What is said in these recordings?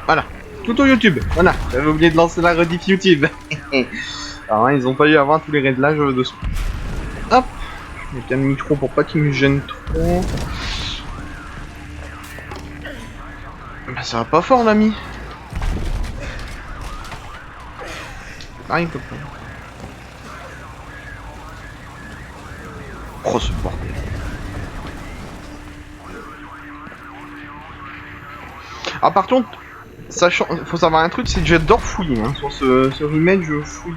Voilà. Tuto YouTube. Voilà. J'avais oublié de lancer la rediff YouTube. Alors hein, ils ont pas eu à voir tous les réglages dessous. Hop. Je mets bien le micro pour pas qu'il me gêne trop. Bah ça va pas fort l'ami. Ah, il peut pas. Oh ce bordel. Ah par contre, sachant, faut savoir un truc, c'est que j'adore fouiller. Hein. Sur ce remake, je fouille.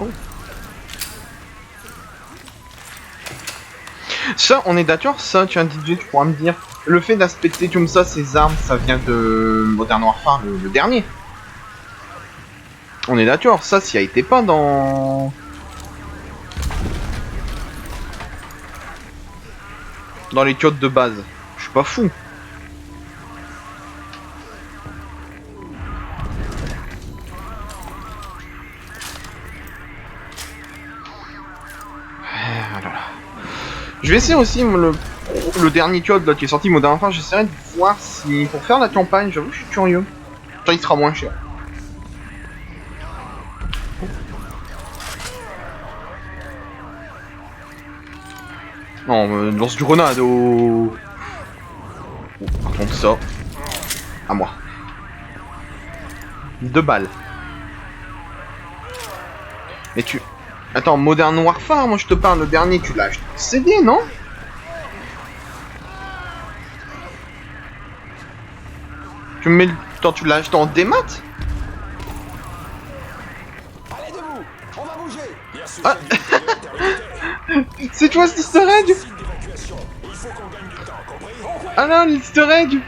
Oh. Ça, on est d'accord, ça, tiens DJ, tu pourras me dire, le fait d'aspecter comme ça ces armes, ça vient de Modern Warfare, le dernier. On est d'accord, ça, s'y a été pas dans les codes de base. Je suis pas fou. Je vais essayer aussi le dernier code là, qui est sorti Modern Warfare, j'essaierai de voir si pour faire la campagne, j'avoue je suis curieux. Putain, il sera moins cher. Non, lance du grenade au... Oh, par contre ça, à moi. 2 balles. Mais tu... Attends, Modern Warfare, moi je te parle, le dernier, tu l'as acheté en CD, non? Tu me mets le... Attends, tu l'as acheté en démat? Allez debout, on va bouger. Ah. C'est toi cet easter egg? Ah non, l'easter egg.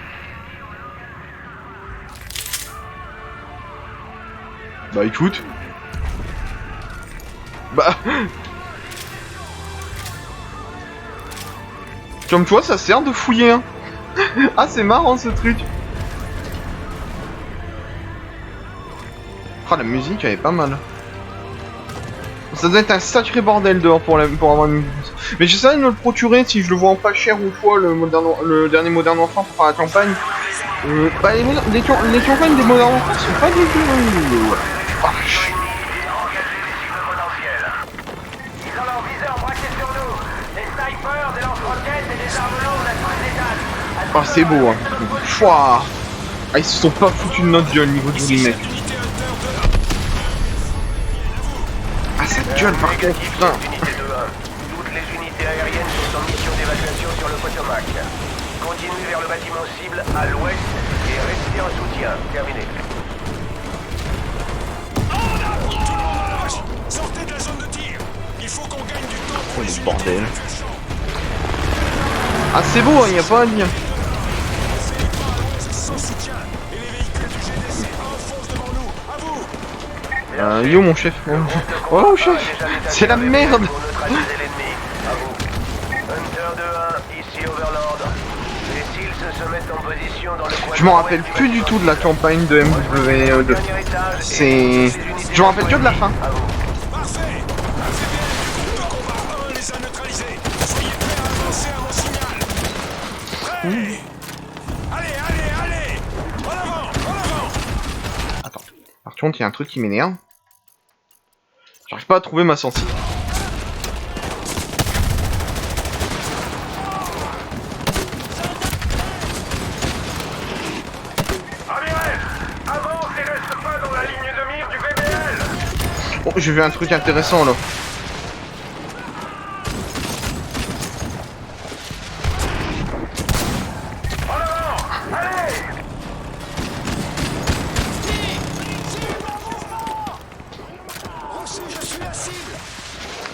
Bah écoute. Bah... Comme toi, ça sert de fouiller, hein. Ah, c'est marrant ce truc. Ah, la musique, elle est pas mal. Ça doit être un sacré bordel dehors pour avoir une... Mais j'essaierai de me le procurer si je le vois en pas cher ou quoi, le dernier Modern Warfare pour faire la campagne. Bah, les campagnes des Modern Warfare sont pas du tout... Vache. Oh, c'est beau, hein. Chouah. Ah, ils se sont pas foutus de notre gueule niveau du remake. Ah, ça gueule par contre, putain. Toutes les unités aériennes sont en mission d'évacuation sur le Potomac. Continuez vers le bâtiment cible à l'ouest et restez en soutien. Terminé. Sortez de la zone de tir. Il faut qu'on gagne du temps pour les bordel. Ah, c'est beau, il n'y a pas à dire. Yo mon chef. Oh chef, c'est la merde. Je m'en rappelle plus du tout de la campagne de MW2. C'est... Je m'en rappelle que de la fin. Attends. Par contre, il y a un truc qui m'énerve. J'arrive pas à trouver ma sensible. Oh, j'ai vu un truc intéressant là.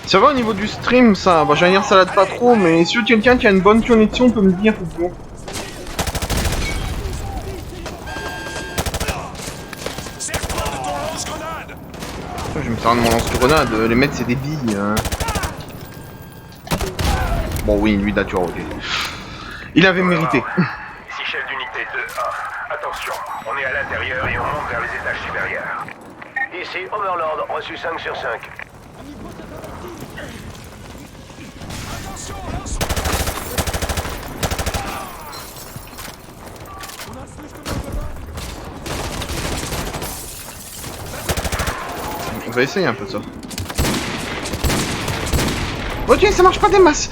Ça va au niveau du stream ça, bah j'allais dire ça lade pas trop, mais si quelqu'un qui a une bonne connexion peut me dire bon. Je vais me servir de mon lance-grenade, les mecs c'est des billes. Hein. Bon oui, lui d'accord, ok. Il avait mérité. Ici chef d'unité 2A. Attention, on est à l'intérieur et on monte vers les étages supérieurs. Ici Overlord, reçu 5 sur 5. devrait essayer un peu ça. Ok, ça marche pas des masses.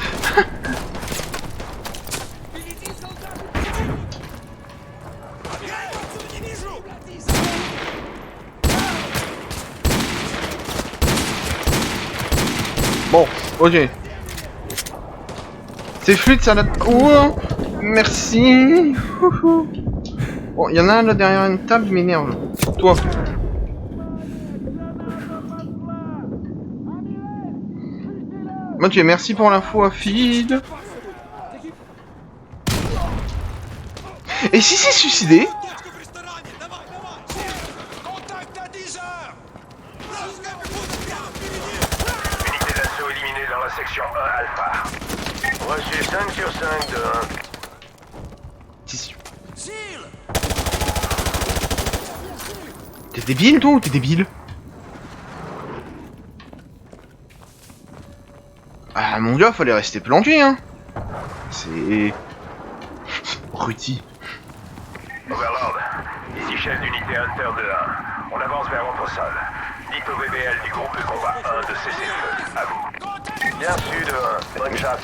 Bon, ok. C'est fluide, ça n'a... Oh, merci. Bon, il y en a un là derrière une table, m'énerve. Toi. Ok, merci pour l'info, Afid. Et si c'est suicidé? Contact à 10 heures. Unité d'assaut éliminée dans la section 1 Alpha. Reçu 5 sur 5 de 1. Tissu. Seal. T'es débile, toi, ou t'es débile? Ah, mon gars, fallait rester planqué, hein. C'est... Ruti. Overlord, ici chef d'unité Hunter 2-1. On avance vers votre sol. Dites au VBL du groupe de combat 1 de cesser le feu. À vous. Bien sûr, 2-1. Bonne chasse.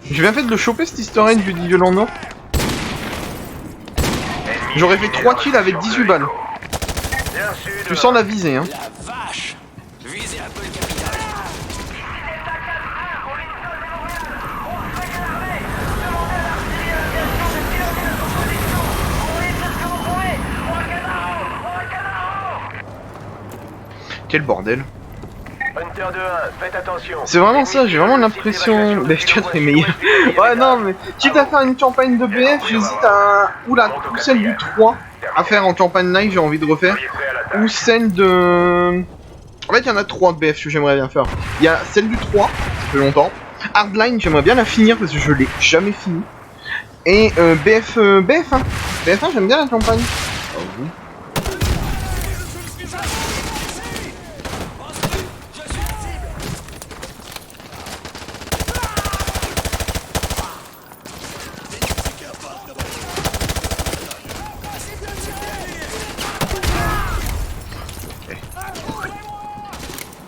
J'ai bien fait de le choper, cet easter egg du violent Nord. J'aurais fait 3 kills avec 18 balles. Bien sûr, Tu sens la visée, hein. La vache. Visez un peu le capital. Quel bordel. Hunter 2-1, faites attention. C'est vraiment ça, j'ai vraiment l'impression... BF4 est meilleur. Ouais, non, mais quitte à faire une campagne de BF, j'hésite à... ou celle du 3 à faire en campagne live, j'ai envie de refaire. Ou celle de... En fait, il y en a 3 de BF que j'aimerais bien faire. Il y a celle du 3, ça fait longtemps. Hardline, j'aimerais bien la finir parce que je l'ai jamais fini. Et BF1. BF1, j'aime bien la campagne. Oh, oui.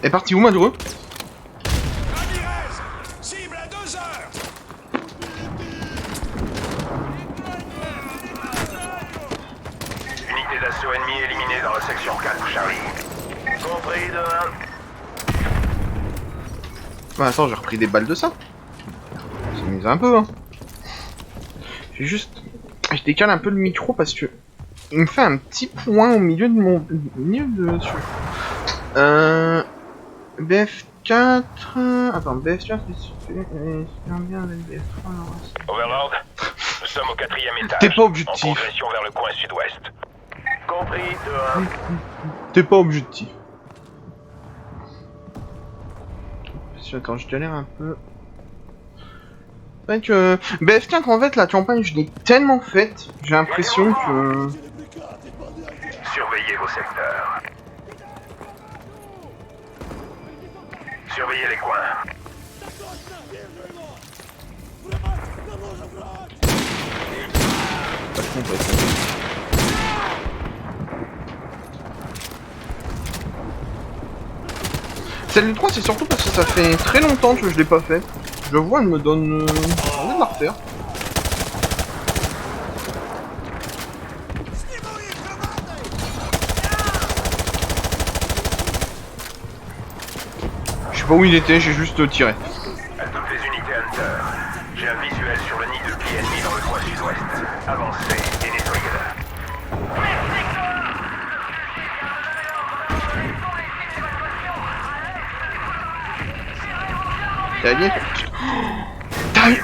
Est parti où, malheureux? Ramirez. Cible à 2 heures. Unité d'assaut ennemie éliminée dans la section 4, Charlie. Compris, 2-1. Bah attends, j'ai repris des balles de ça. Ça m'amuse un peu, hein. J'ai juste... Je décale un peu le micro parce que... Il me fait un petit point au milieu de mon... BF4... Attends, BF4 c'est super bien avec BF3... Overlord, nous sommes au 4e étage. T'es pas objectif. En progression vers le coin sud-ouest. Compris, 2-1. T'es pas objectif. Attends, je galère un peu. C'est vrai que BF4 en fait la campagne je l'ai tellement faite, j'ai l'impression que... Surveillez vos secteurs. Surveillez les coins. Celle du 3 c'est surtout parce que ça fait très longtemps que je l'ai pas fait. Je vois, elle me donne envie de la refaire. Je sais pas où il était, j'ai juste tiré. À toutes les unités Hunter, j'ai un visuel sur le nid de pli ennemi dans le coin sud-ouest. Avancez et nettoyez-le.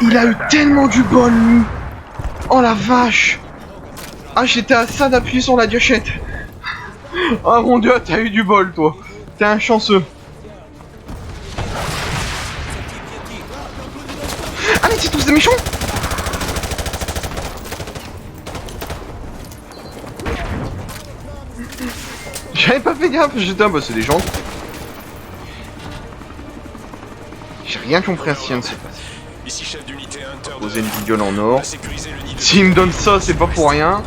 Il a eu tellement du bol, lui. Oh la vache. Ah, j'étais à ça d'appuyer sur la gâchette. Oh mon dieu, t'as eu du bol, toi. T'es un chanceux. Ah, mais c'est tous des méchants. J'avais pas fait gaffe, j'étais un... Bah, c'est des gens. J'ai rien compris à ce qui vient de se passer. Ici chef d'unité Hunter. Poser une vidéo en or. Sécuriser le nid S'il me donne ça, c'est pas pour rien.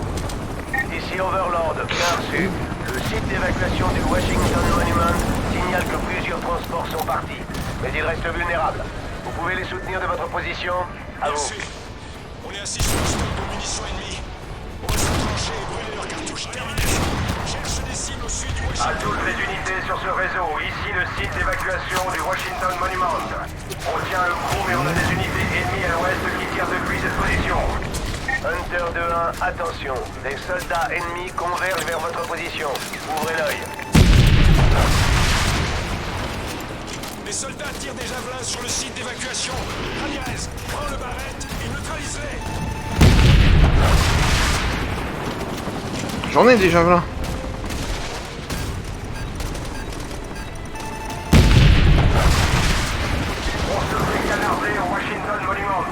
Ici Overlord, bien reçu. Le site d'évacuation du Washington Monument signale que plusieurs transports sont partis, mais ils restent vulnérables. Vous pouvez les soutenir de votre position. À vous. Merci. On est assis sur un stock de munitions ennemies. On va se trancher et brûler leurs cartouches. Terminé. Cherche des cibles au sud du À Washington. toutes les unités sur ce réseau, ici le site d'évacuation du Washington Monument. On tient le coup, mais on a des unités ennemies à l'ouest qui tirent depuis cette position. Hunter 2-1, attention. Des soldats ennemis convergent vers votre position. Ouvrez l'œil. Les soldats tirent des javelins sur le site d'évacuation. Ramirez, prends le barrette et neutralise-les. J'en ai déjà là. On se fait canarder au Washington Monument.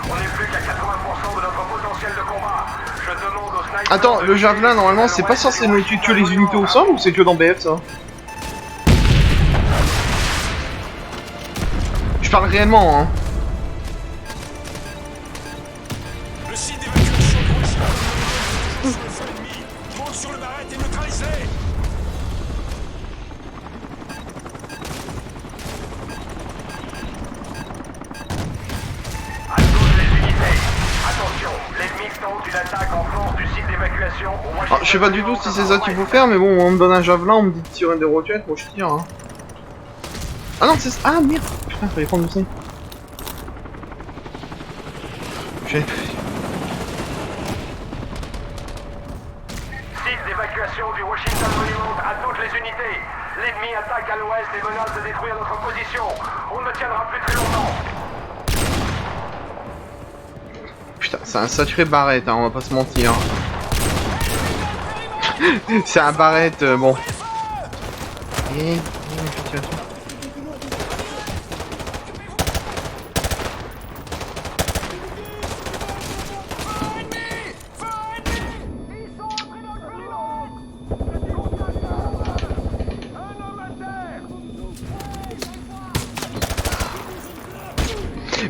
On n'est plus qu'à 80% de notre potentiel de combat. Je demande aux snipers... Attends, le javelin, normalement, c'est pas censé nous tuer les unités au sol ou c'est que dans BF, ça? Je parle réellement, hein. Le site d'évacuation du Washington Monument est toujours sous le feu ennemi. Monte sur le barrette et neutralise-les. À toutes les unités. Attention, l'ennemi tente une attaque en force du site d'évacuation au Washington Ah, je sais pas du tout si c'est ça qu'il faut faire, mais bon, on me donne un javelin, on me dit de tirer des roquettes, moi je tire, hein. Ah non, c'est ça. Ah merde. Putain, fallait prendre aussi. J'ai... Site d'évacuation du Washington Monument à toutes les unités. L'ennemi attaque à l'ouest et menace de détruire notre position. On ne tiendra plus très longtemps. Putain, c'est un sacré barrette, hein, on va pas se mentir. C'est un barrette, bon. Et...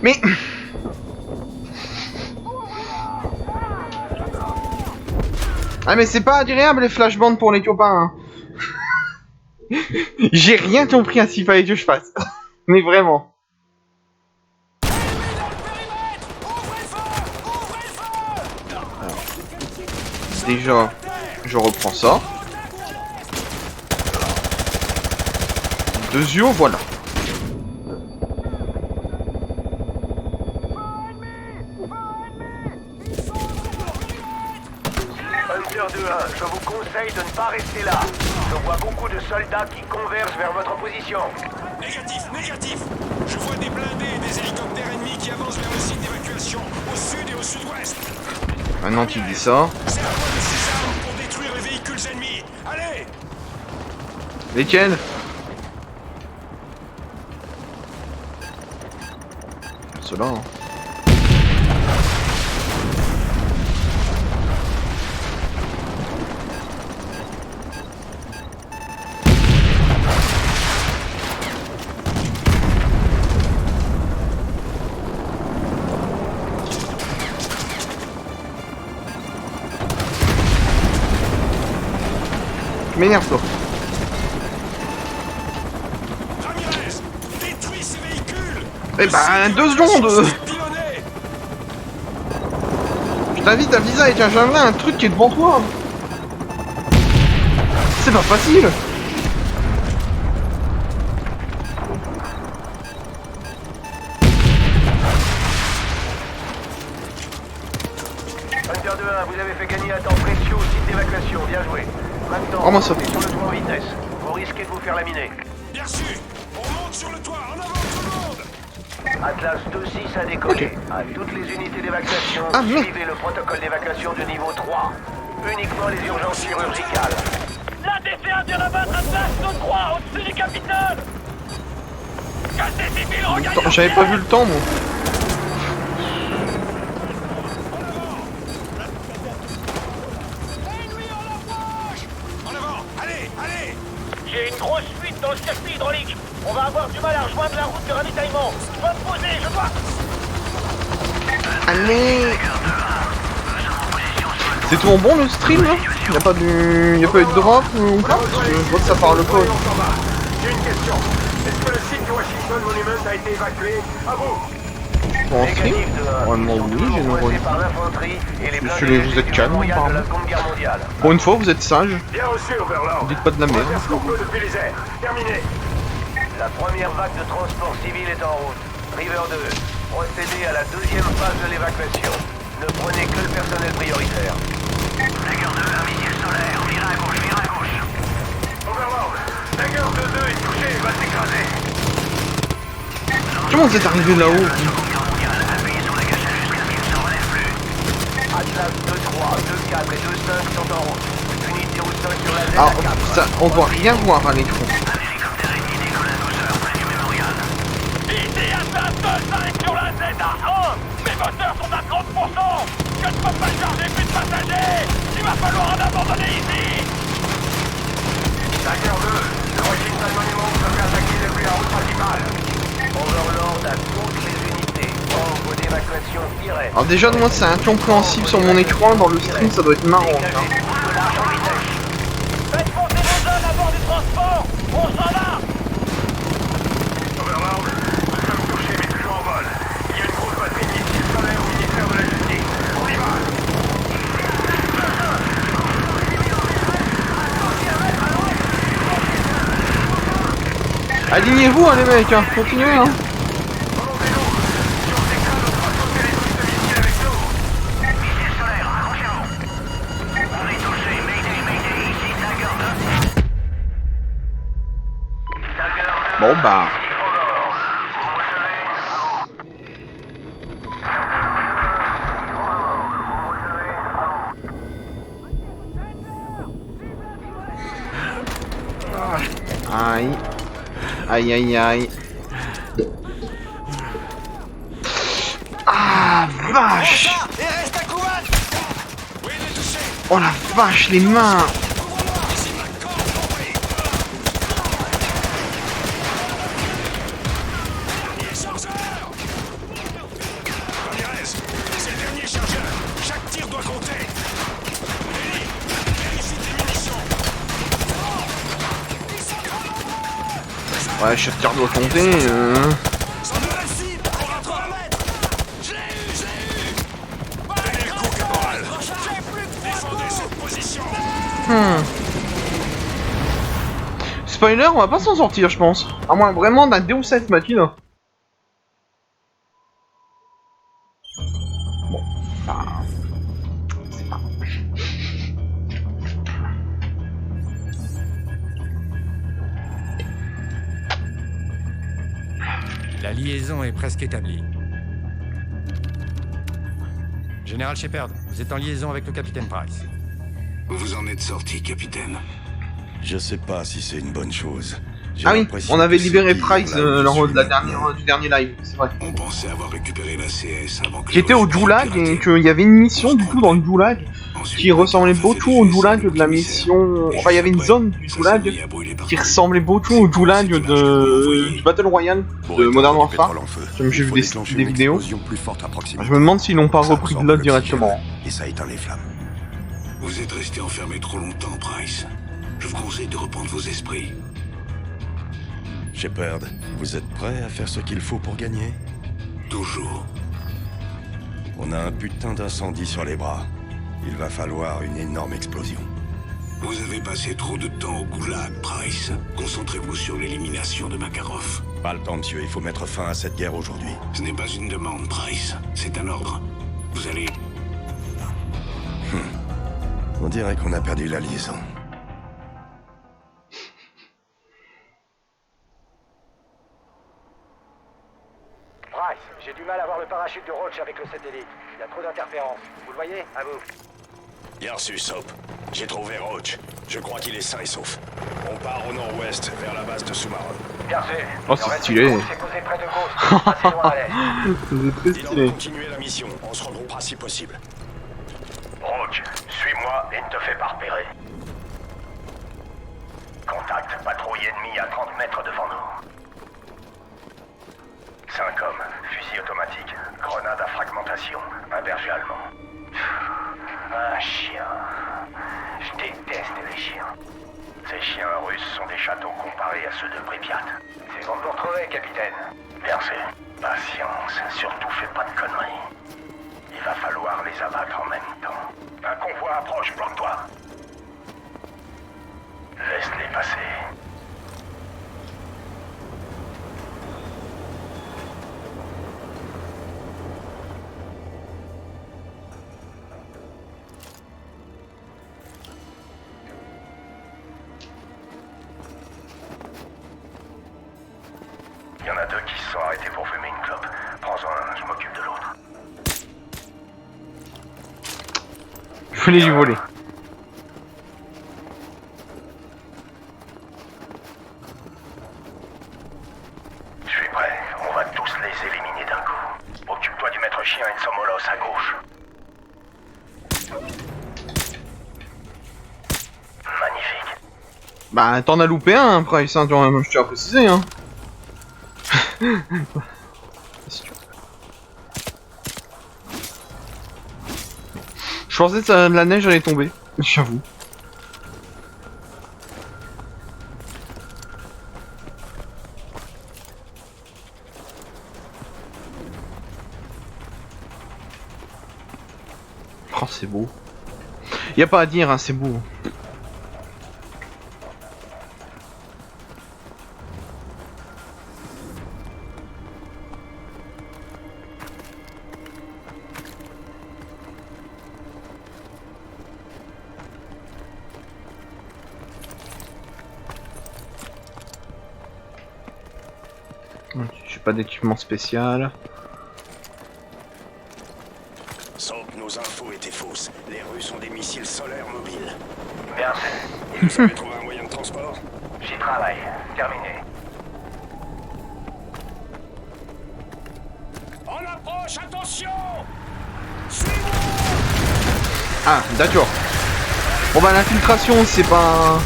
Mais... Ah mais c'est pas agréable les flashbangs pour les copains, hein. J'ai rien compris à ce qu'il fallait que je fasse. Mais vraiment. Alors, déjà, je reprends ça. Deux yeux, voilà. Hunter 2-1, je vous conseille de ne pas rester là. Je vois beaucoup de soldats qui convergent vers votre position. Négatif, négatif. Je vois des blindés et des hélicoptères ennemis qui avancent vers le site d'évacuation, au sud et au sud-ouest. Maintenant tu dis ça. C'est la voie de ces armes pour détruire les véhicules ennemis. Allez! Lesquels? Ceux-là, hein. M'énerve toi. Ramirez, détruis ces véhicules. Eh ben, 2 secondes. Je t'invite à viser avec un javelin un truc qui est devant toi. C'est pas facile. Hunter 2-1, vous avez fait gagner un temps précieux au site d'évacuation. Bien joué. Maintenant, Rends-moi ça. montez sur le toit en vitesse. Vous risquez de vous faire laminer. Bien sûr. On monte sur le toit. En avant tout le monde. Atlas 2-6 a décollé. À toutes les unités d'évacuation, Ah, merde. suivez le protocole d'évacuation du niveau 3. Uniquement les urgences chirurgicales. La DC1 vient d'abattre Atlas 3 au-dessus du Capitole. Que ces civils regagnent Attends, j'avais pas vu le temps, moi. En avant. Allez, allez. J'ai une grosse fuite dans le circuit hydraulique. On va avoir du mal à rejoindre la route de ravitaillement. Je dois me poser, je dois... Allez. C'est tout en bon le stream là? Y'a pas eu de drop ou pas? Parce que je vois que ça parle code. J'ai une question. Est-ce que le site du Washington Monument a été évacué? À vous. En stream? Vraiment oui, j'ai une rôle. Vous êtes calme apparemment. Pour une fois vous êtes sage. Bien reçu, Overlord. Vous dites pas de la merde. On va faire ce qu'on peut depuis les airs. Terminé. La première vague de transport civil est en route. River 2, procédez à la deuxième phase de l'évacuation. Ne prenez que le personnel prioritaire. Dagger 2, un missile solaire. Virez à gauche, virez à gauche. Overlord, Dagger 2-2 est touché, il va s'écraser. Comment vous êtes arrivé là-haut? Atlas 2-3, 2-4 et 2-5 sont en route. Unité au sol sur la Z Alors, à 4. ça, on doit rien voir à l'écran. Ici Atlas 2-5 sur la Z à 1. Mes moteurs sont à 30%. Je ne peux pas charger plus de passagers. Il va falloir en abandonner ici. Dagger 2, le Washington Monument peut attaquer depuis la route principale. Overlord à toutes les unités. Ordre d'évacuation direct. Alors déjà moi c'est incompréhensible sur mon écran, dans le stream ça doit être marrant. Hein. Faites monter vos jeunes à bord du transport. On s'en va. Overlord, nous sommes touchés mais toujours en vol. Il y a une grosse batterie de missiles solaires au ministère de la Justice. On y va. Alignez-vous hein, les mecs, hein. Continuez hein. Bon bah... Aïe. Aïe aïe aïe. Ah vache. Oh la vache, les mains. C'est le dernier chargeur. Chaque tir doit compter. Ellie, vérifie tes munitions. Ouais, chaque tir doit compter. Sans de la cible, encore à 3 mètres. Je l'ai eu. Tenez le coup, caporal. Défendez cette position. Spoiler, on va pas s'en sortir, je pense. À moins vraiment d'un Deus Ex Machina. Bon, bah... c'est pas... La liaison est presque établie. Général Shepard, vous êtes en liaison avec le capitaine Price. Vous en êtes sorti, capitaine. Je sais pas si c'est une bonne chose. J'ai Ah oui, l'impression on avait que libéré c'est pire, Price là, lors de je du dernier live, c'est vrai. On pensait avoir récupéré la CS avant que... Qui était au Gulag et qu'il y avait une mission du coup dans le Gulag qui ressemblait beaucoup au Gulag de la mission... Enfin il y avait une zone du Gulag qui ressemblait beaucoup au Gulag du Battle Royale de Modern Warfare. Comme j'ai vu des vidéos. Plus forte à proximité. Je me demande s'ils n'ont pas Ça repris de absorbe là l'oxygène directement. Et ça éteint les flammes. Vous êtes resté enfermé trop longtemps, Price. Je vous conseille de reprendre vos esprits. Shepard, vous êtes prêt à faire ce qu'il faut pour gagner? Toujours. On a un putain d'incendie sur les bras. Il va falloir une énorme explosion. Vous avez passé trop de temps au Goulag, Price. Concentrez-vous sur l'élimination de Makarov. Pas le temps, monsieur. Il faut mettre fin à cette guerre aujourd'hui. Ce n'est pas une demande, Price. C'est un ordre. Vous allez... On dirait qu'on a perdu la liaison. Price, j'ai du mal à voir le parachute de Roach avec le satellite. Il y a trop d'interférences. Vous le voyez? À vous. Bien reçu, Soap. J'ai trouvé Roach. Je crois qu'il est sain et sauf. On part au nord-ouest, vers la base de sous-marins. Bien reçu. Oh, c'est stylé. C'est posé près de Ghost. Assez loin à l'est. C'est très Dis donc stylé. de continuer la mission. On se regroupera si possible. Roach, suis-moi et ne te fais pas repérer. Contact, patrouille ennemie à 30 mètres devant nous. 5 hommes, fusil automatique, grenade à fragmentation, un berger allemand. Un chien. Je déteste les chiens. Ces chiens russes sont des chatons comparés à ceux de Pripyat. C'est bon pour trouver, capitaine. Merci. Patience. Surtout fais pas de conneries. Il va falloir les abattre en même temps. Un convoi approche, planque-toi. Laisse-les passer. Il y en a deux qui se sont arrêtés pour fumer une clope. Prends-en un, je m'occupe de l'autre. Je voulais lui voler. Je suis prêt. On va tous les éliminer d'un coup. Occupe-toi du maître chien et de son molosse à gauche. Magnifique. Bah, t'en as loupé un, hein, Price, hein, je tiens à préciser, hein. Je pensais que la neige allait tomber, j'avoue. Oh, c'est beau. Y a pas à dire, hein, c'est beau. J'ai pas d'équipement spécial. Sauf que nos infos étaient fausses. Les Russes ont des missiles solaires mobiles. Merci. Vous avez trouvé un moyen de transport? J'y travaille. Terminé. On approche, attention! Ah, d'accord. Bon bah l'infiltration, c'est pas...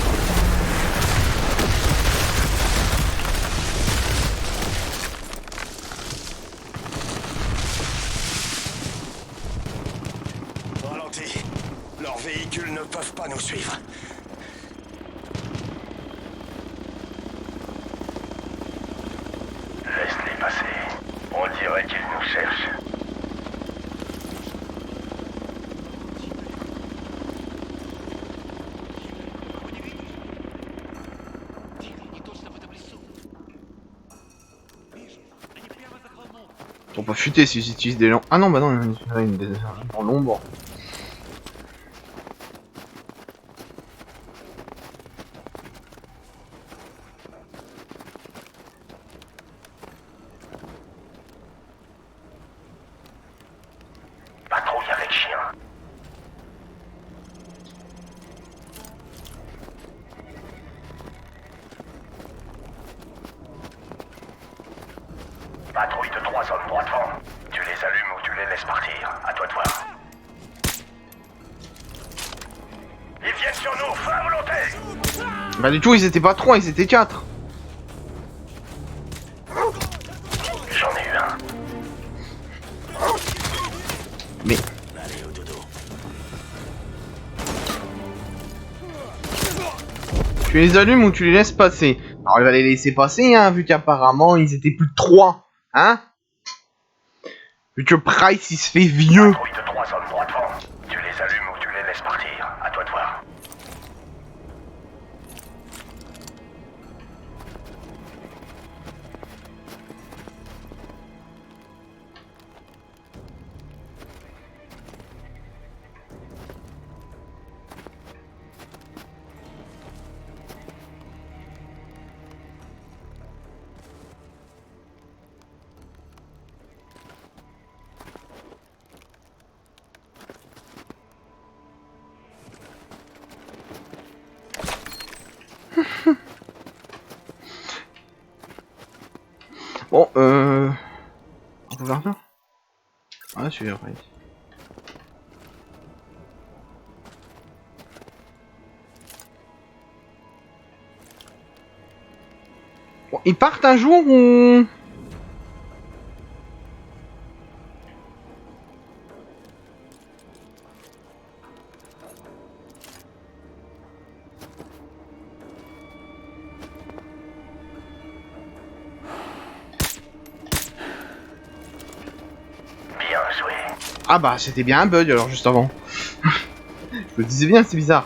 Ralenti. Leurs véhicules ne peuvent pas nous suivre. Laisse-les passer. On dirait qu'ils nous cherchent. Ils sont pas futés s'ils utilisent des gens. Ah non, bah non, dans l'ombre. Patrouille avec chien. Patrouille de 3 hommes droit devant. Tu les allumes ou tu les laisses partir. À toi de voir. Ils viennent sur nous, feu à volonté. Bah du coup, ils étaient pas 3, ils étaient 4. J'en ai eu un. Mais... Allez, au dodo. Tu les allumes ou tu les laisses passer. Alors il va les laisser passer, hein, vu qu'apparemment ils étaient plus de 3. Hein? Vu que Price il se fait vieux. Patrouille de 3 hommes droit devant. Tu les allumes ou tu les laisses partir. À toi de voir. Bon, on peut faire ça? Ah, je suis après. Bon, ils partent un jour ou... Ah bah c'était bien un bug alors juste avant. Je me disais bien, c'est bizarre.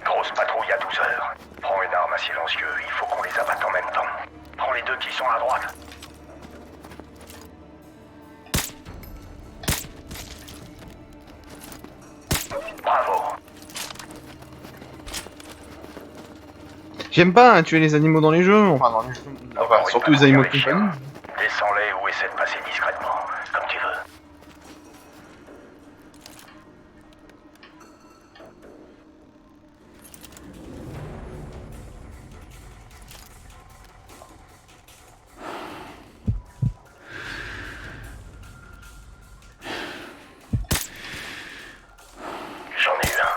Grosse patrouille à 12 heures. Prends une arme à silencieux, il faut qu'on les abatte en même temps. Prends les deux qui sont à droite. Bravo. J'aime pas hein, tuer les animaux dans les jeux, enfin dans les jeux. Enfin, surtout les animaux de compagnie. Descends-les ou essaie de passer discrètement, comme tu veux. J'en ai eu un.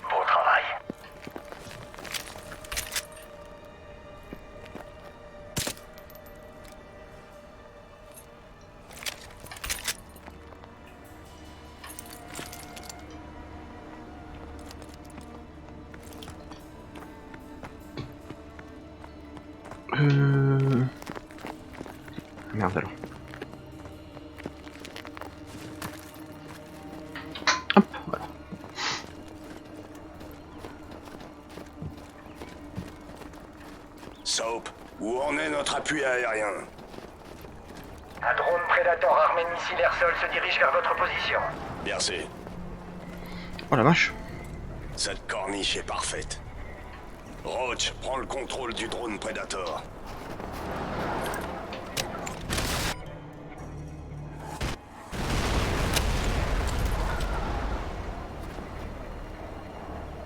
Beau travail. Merde alors. Hop, voilà. Soap, où en est notre appui aérien? Un drone Predator armé de missiles air-sol se dirige vers votre position. Merci. Oh la vache. Cette corniche est parfaite. Roach, prends le contrôle du drone Predator.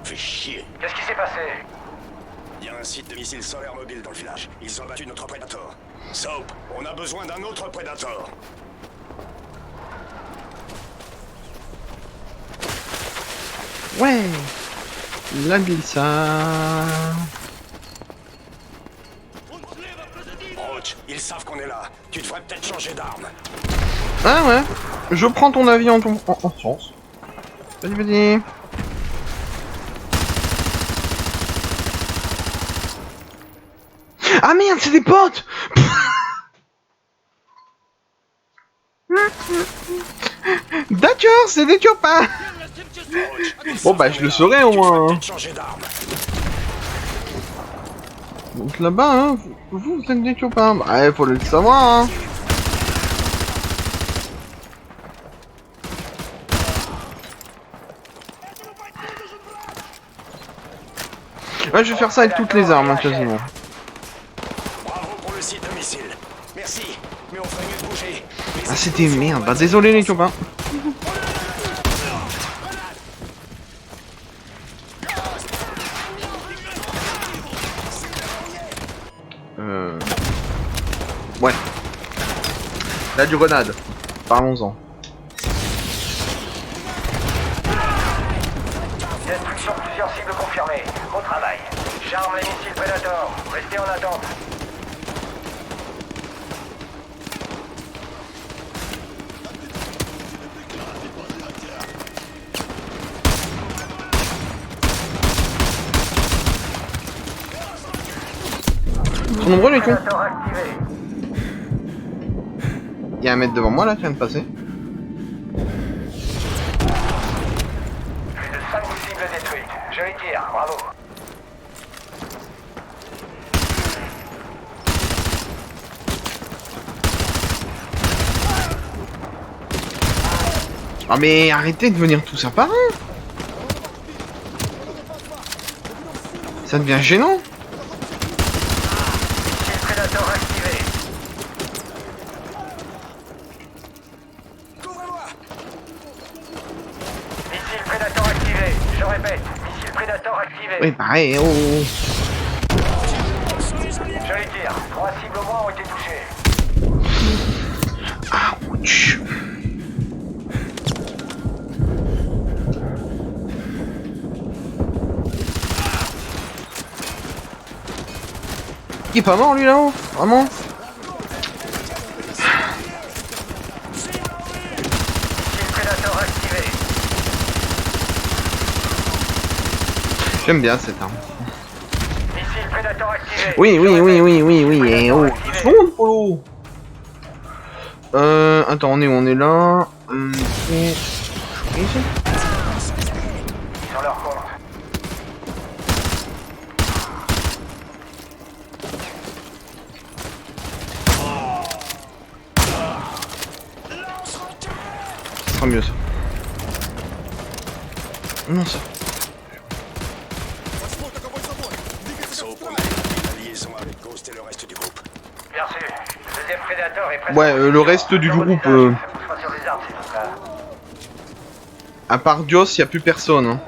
Fais chier. Qu'est-ce qui s'est passé? Il y a un site de missiles solaires mobiles dans le village. Ils ont battu notre Predator. Soap, on a besoin d'un autre Predator. Ouais. La glissade. Roach, ils savent qu'on est là. Tu devrais peut-être changer d'arme. Ah ouais. Je prends ton avis en sens. Vas-y, vas-y. Ah merde, c'est des potes. D'accord, c'est des copains. Bon bah je le saurais au moins. Hein. Changer d'arme. Donc là-bas, hein, vous êtes des copains. Bah faut le savoir. Hein. Ouais, je vais faire ça avec toutes les armes, hein, quasiment. Bravo pour le site de missiles. Merci, mais on ferait mieux de bouger. Ah c'était merde, bah désolé les copains. Ouais. Là du grenade. Parlons-en. Destruction de plusieurs cibles confirmées. Bon travail. J'arme les missiles Predator. Restez en attente. Ils sont nombreux les cons. Predator activé. Il y a un mec devant moi là qui vient de passer. Plus de 5 cibles détruites. Joli tir, bravo. Ah mais arrêtez de venir tous à part un. Ça devient gênant. Missile Predator activé. Missile Predator activé. Je répète, missile Predator activé. Oui, pareil, oh. Joli tir. 3 cibles au moins ont été touchées. Ouch. Il est pas mort lui là-haut, vraiment? Missile Predator activé. J'aime bien cette arme. Missile Predator activé. Oui, oui, oui, oui, oui, oui, eh, oh. Activé. Bon, Polo. Attends, on est là. Ici. Sur leur compte. Ce sera mieux ça. Non, ça. Soap, on a établi la liaison avec Ghost et le reste du groupe. Bien sûr. Le deuxième Predator est presque... Ouais, le reste du groupe, Ça poussera sur les arbres, ces trucs-là. à part Dios, y a plus personne. Hein.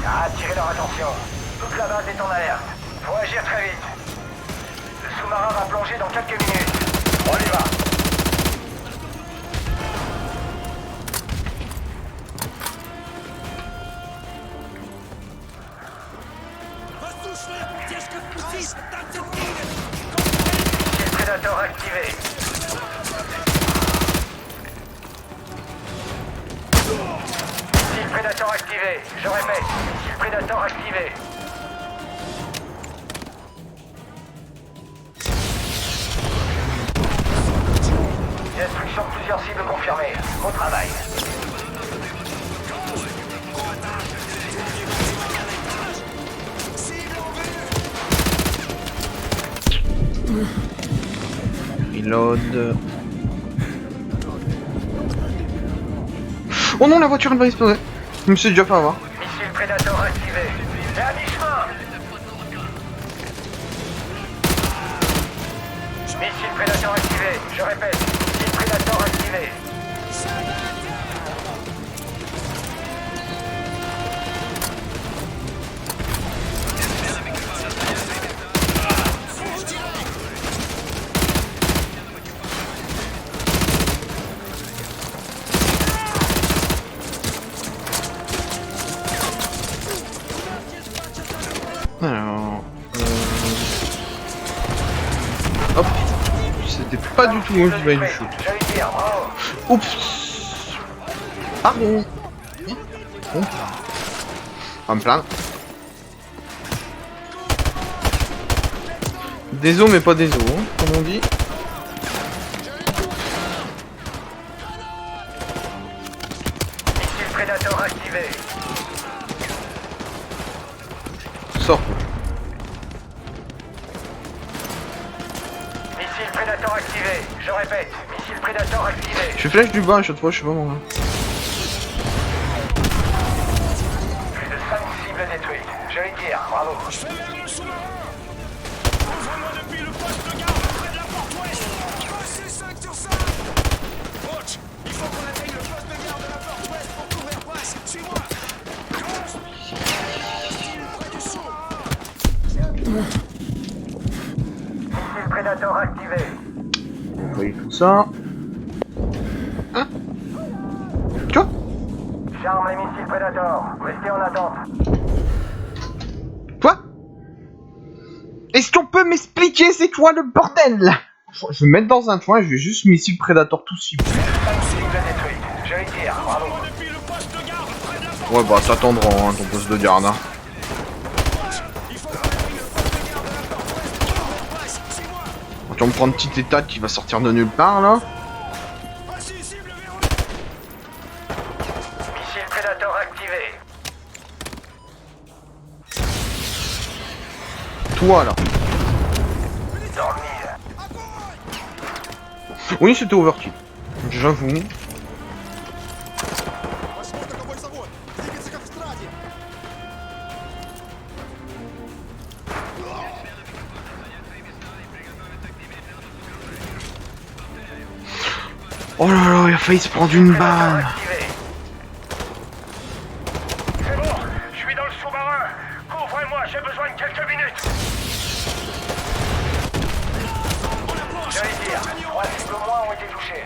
À attirer leur attention. Toute la base est en alerte. Faut agir très vite. Le sous-marin va plonger dans quelques minutes. On y va. Missile Predator activé. Missile Predator activé. Je répète, missile Predator activé. Destruction de plusieurs cibles confirmées. Bon travail. Reload. Oh non, la voiture elle va exploser. Je me suis déjà fait avoir. Missile Predator activé. Et à mi-chemin. Missile Predator activé. Je répète, missile Predator activé. Alors. Hop. C'était pas du tout moi qui vais du shoot. Joli tir, bravo. Oups. Pardon. Bon. Pas me plaindre. Des os mais pas des os, hein, comme on dit. Missile Predator activé. Sors. Missile Predator activé. Je répète, missile Predator activé. Je flash du bas à chaque fois, je sais pas moi. Plus de 5 cibles détruites. Joli tir, bravo. Je fais vers le sous-marin. Rejoins-moi depuis le poste de garde près de la porte ouest. C'est 5 sur 5. Coach, il faut qu'on atteigne le poste de garde de la porte ouest pour couvrir place. Suis-moi. Ghost, hostile près du sous-marin. Missile Predator activé. Vous voyez tout ça. Hein? Tu vois? J'arme les missiles Predator. Restez en attente. Toi? Est-ce qu'on peut m'expliquer c'est quoi le bordel là? Je vais me mettre dans un coin, je vais juste missile Predator tout cible. 5 cibles détruites. Joli tir, bravo. Depuis le poste de garde près de la porte. Ouais bah t'attendras hein, ton poste de garde hein. Il faut qu'on atteigne le poste de garde de la porte ouest pour couvrir place. Suis-moi. Tu vas me prendre un petit état qui va sortir de nulle part là. Voici cible verrouillée. Missile Predator activé. Toi là. Dans le mille. Oui c'était overkill. J'avoue. Oh là là, il a failli se prendre une balle. C'est bon, je suis dans le sous-marin. Couvrez-moi, j'ai besoin de quelques minutes. J'allais dire, 3 cibles au moins ont été touchés.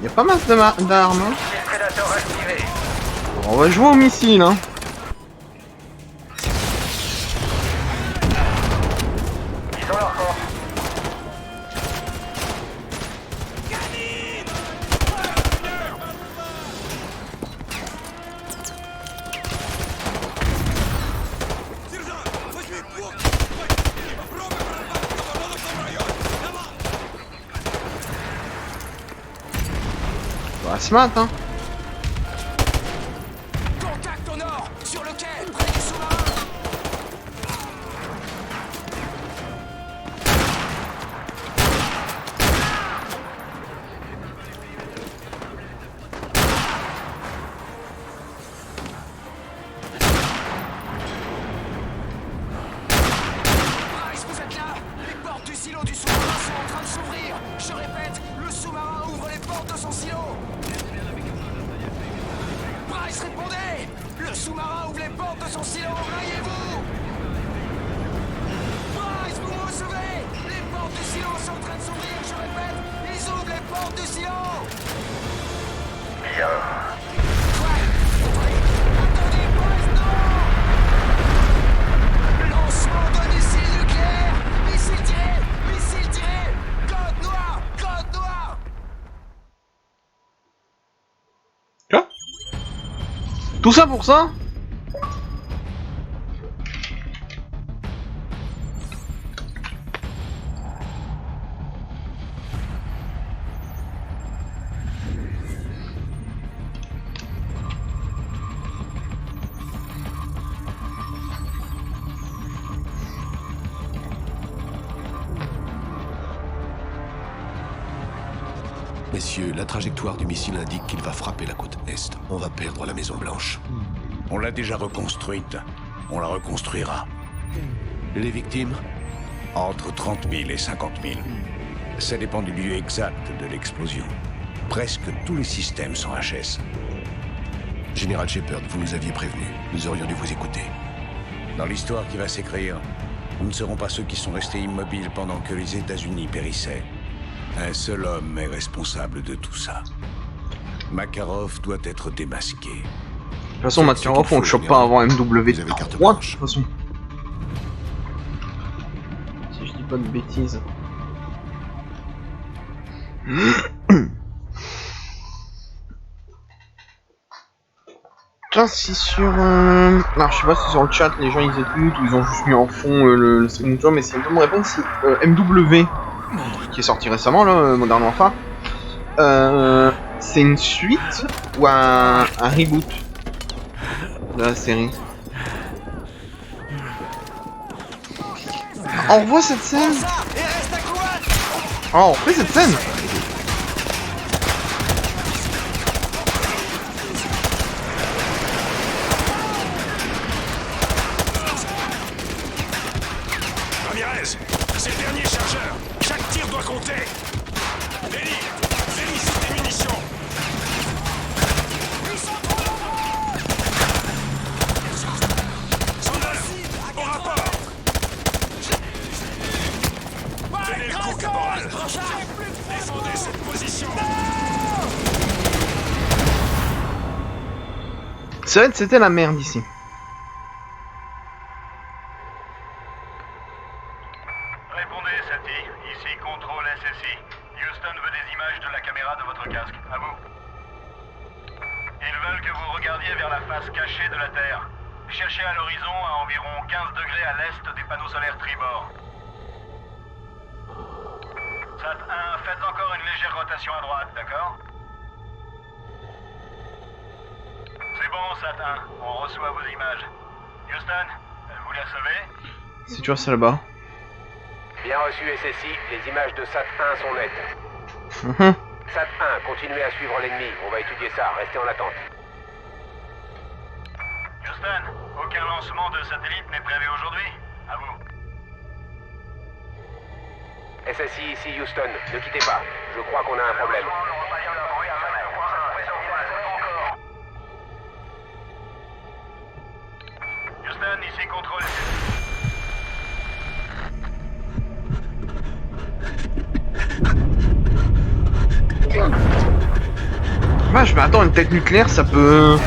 Y a pas masse d'armes. Hein. Prédateur activé. On va jouer au missile, hein. Ils ont leur camp. Bah, smart, hein. Contact au nord, sur le quai, près du sous-marin. Price, vous êtes là? Les portes du silo du sous-marin sont en train de s'ouvrir. Je répète, le sous-marin ouvre les portes de son silo. Price, répondez! Le sous-marin ouvre les portes de son silo, rayez-vous! Price, vous me recevez? Les portes du silo sont en train de s'ouvrir, je répète, ils ouvrent les portes du silo! Bien. Attendez, Price, non! Lancement de missiles nucléaires! Missiles tirés! Missiles tirés! Code noir! Code noir! Quoi? Tout ça pour ça? Messieurs, la trajectoire du missile indique qu'il va frapper la côte Est. On va perdre la Maison Blanche. On l'a déjà reconstruite. On la reconstruira. Les victimes? Entre 30 000 et 50 000. Ça dépend du lieu exact de l'explosion. Presque tous les systèmes sont HS. Général Shepard, vous nous aviez prévenu. Nous aurions dû vous écouter. Dans l'histoire qui va s'écrire, nous ne serons pas ceux qui sont restés immobiles pendant que les États-Unis périssaient. Un seul homme est responsable de tout ça. Makarov doit être démasqué. De toute façon, Makarov, on le chope pas avant MW3, carte de blanche. toute façon. Si je dis pas de bêtises. Tiens, si sur... Alors, je sais pas si sur le chat, les gens ils écoutent ou ils ont juste mis en fond le stream, mais si on peut me répondre, c'est MW, qui est sorti récemment, là, Modern Warfare. C'est une suite ou un reboot de la série? On revoit cette scène. Oh, on refait cette scène. Ramirez, c'est le dernier chargeur. Chaque tir doit compter. Ellie, félicite tes munitions. Soldats, au rapport. Tenez le coup, caporal. Défendez cette position. C'est vrai que c'était la merde ici. Répondez, Sati. Ici, contrôle SSI. Houston veut des images de la caméra de votre casque. À vous. Ils veulent que vous regardiez vers la face cachée de la Terre. Cherchez à l'horizon à environ 15 degrés à l'est des panneaux solaires tribord. Sat 1, faites encore une légère rotation à droite, d'accord? C'est bon, Sat 1. On reçoit vos images. Houston, vous les recevez? Si tu vois, c'est là-bas. Bien reçu SSI, les images de SAT 1 sont nettes. SAT 1, continuez à suivre l'ennemi. On va étudier ça. Restez en attente. Houston, aucun lancement de satellite n'est prévu aujourd'hui. À vous. SSI ici, Houston. Ne quittez pas. Je crois qu'on a un problème. Houston, ici contrôle. Vache, mais attends, une tête nucléaire, ça peut...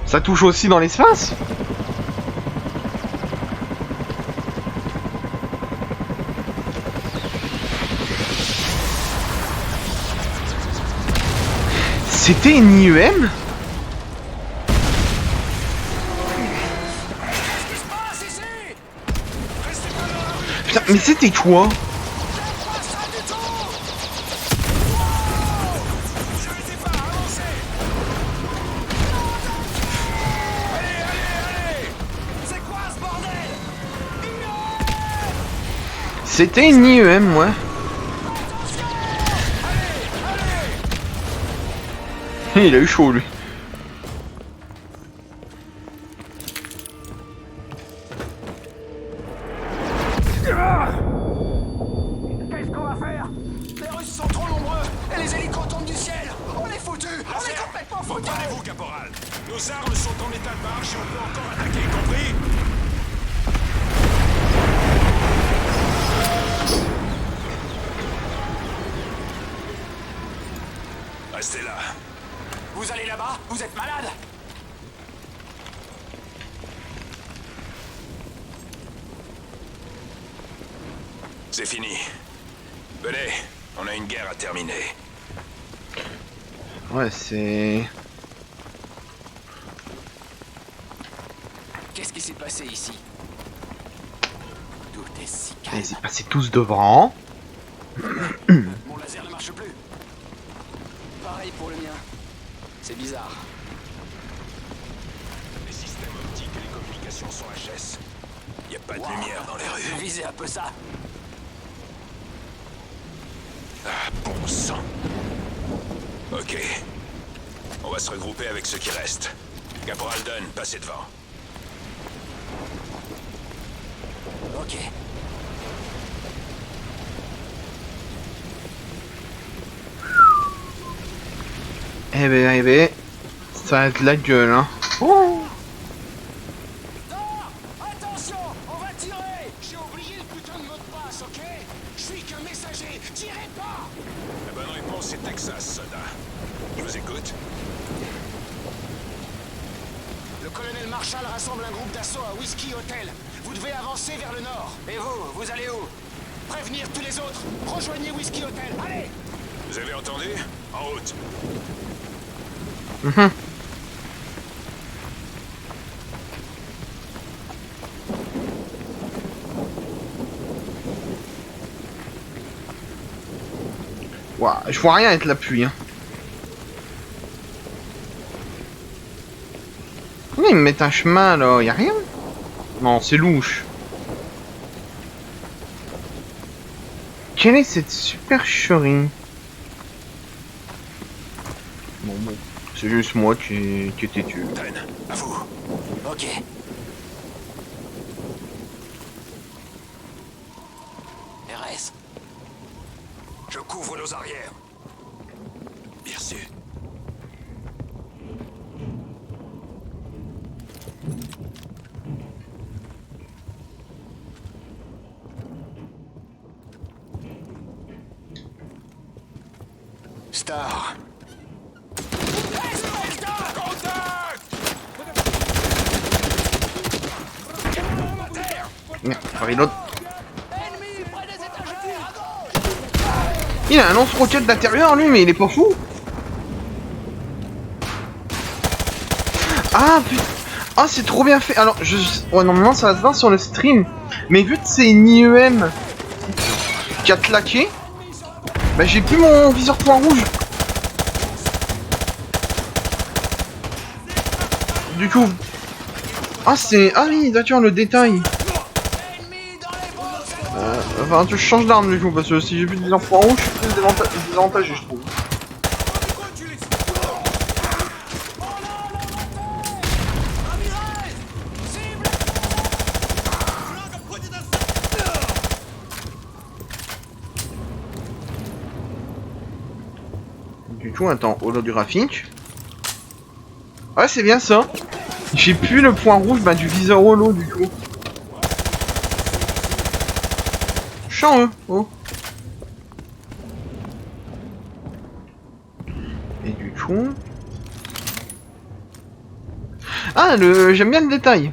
Ça touche aussi dans l'espace? C'était une IEM? Putain, mais c'était quoi? C'était une IEM, ouais. Il a eu chaud, lui. Qu'est-ce qu'on va faire? Les Russes sont trop nombreux et les hélicos tombent du ciel. On est foutus. On est complètement foutus. Reprenez-vous, caporal. Nos armes sont en état de marche et on peut encore attaquer, compris? Restez là. Vous allez là-bas? Vous êtes malade? C'est fini. Venez, on a une guerre à terminer. Ouais, c'est... Qu'est-ce qui s'est passé ici? Tout est si Ils calme. passaient tous devant. Mon laser ne marche plus. Pareil pour le mien. C'est bizarre. Les systèmes optiques et les communications sont HS. Y a pas de lumière dans les rues. Visez un peu ça. Ah, bon sang. Ok. On va se regrouper avec ceux qui restent. Caporal Dunn, passez devant. Ok. Eh ben, ça va être la gueule, hein. Oh. Dehors! Attention! On va tirer! J'ai oublié le putain de mot de passe, ok? Je suis qu'un messager! Tirez pas! La bonne réponse est Texas, soldat. Je vous écoute. Le colonel Marshall rassemble un groupe d'assaut à Whiskey Hotel. Vous devez avancer vers le nord. Et vous allez où? Prévenir tous les autres. Rejoignez Whiskey Hotel. Allez! Vous avez entendu? En route. Ouah, je vois rien avec la pluie, hein. Pourquoi ils me mettent un chemin là? Y'a rien? Non, c'est louche. Quelle est cette supercherie? Bon, c'est juste moi qui est têtu. Dunn, à vous. Ok. RS. Je couvre nos arrières. Bien sûr. Star. Merde, reload. Il a un lance-roquette d'intérieur lui, mais il est pas fou. Ah putain. Ah c'est trop bien fait. Alors ouais, normalement ça va se voir sur le stream, mais vu que c'est une IEM qui a claqué, bah j'ai plus mon viseur point rouge. Du coup, ah c'est, ah oui d'accord, le détail. Enfin tu changes d'arme du coup, parce que si j'ai plus de viseur point rouge, je suis plus désavantagé, je trouve. Du coup, attends, holographique. Ouais, c'est bien ça. J'ai plus le point rouge du viseur holo, du coup. Chant, eux. Oh. Et du coup... Ah, j'aime bien le détail.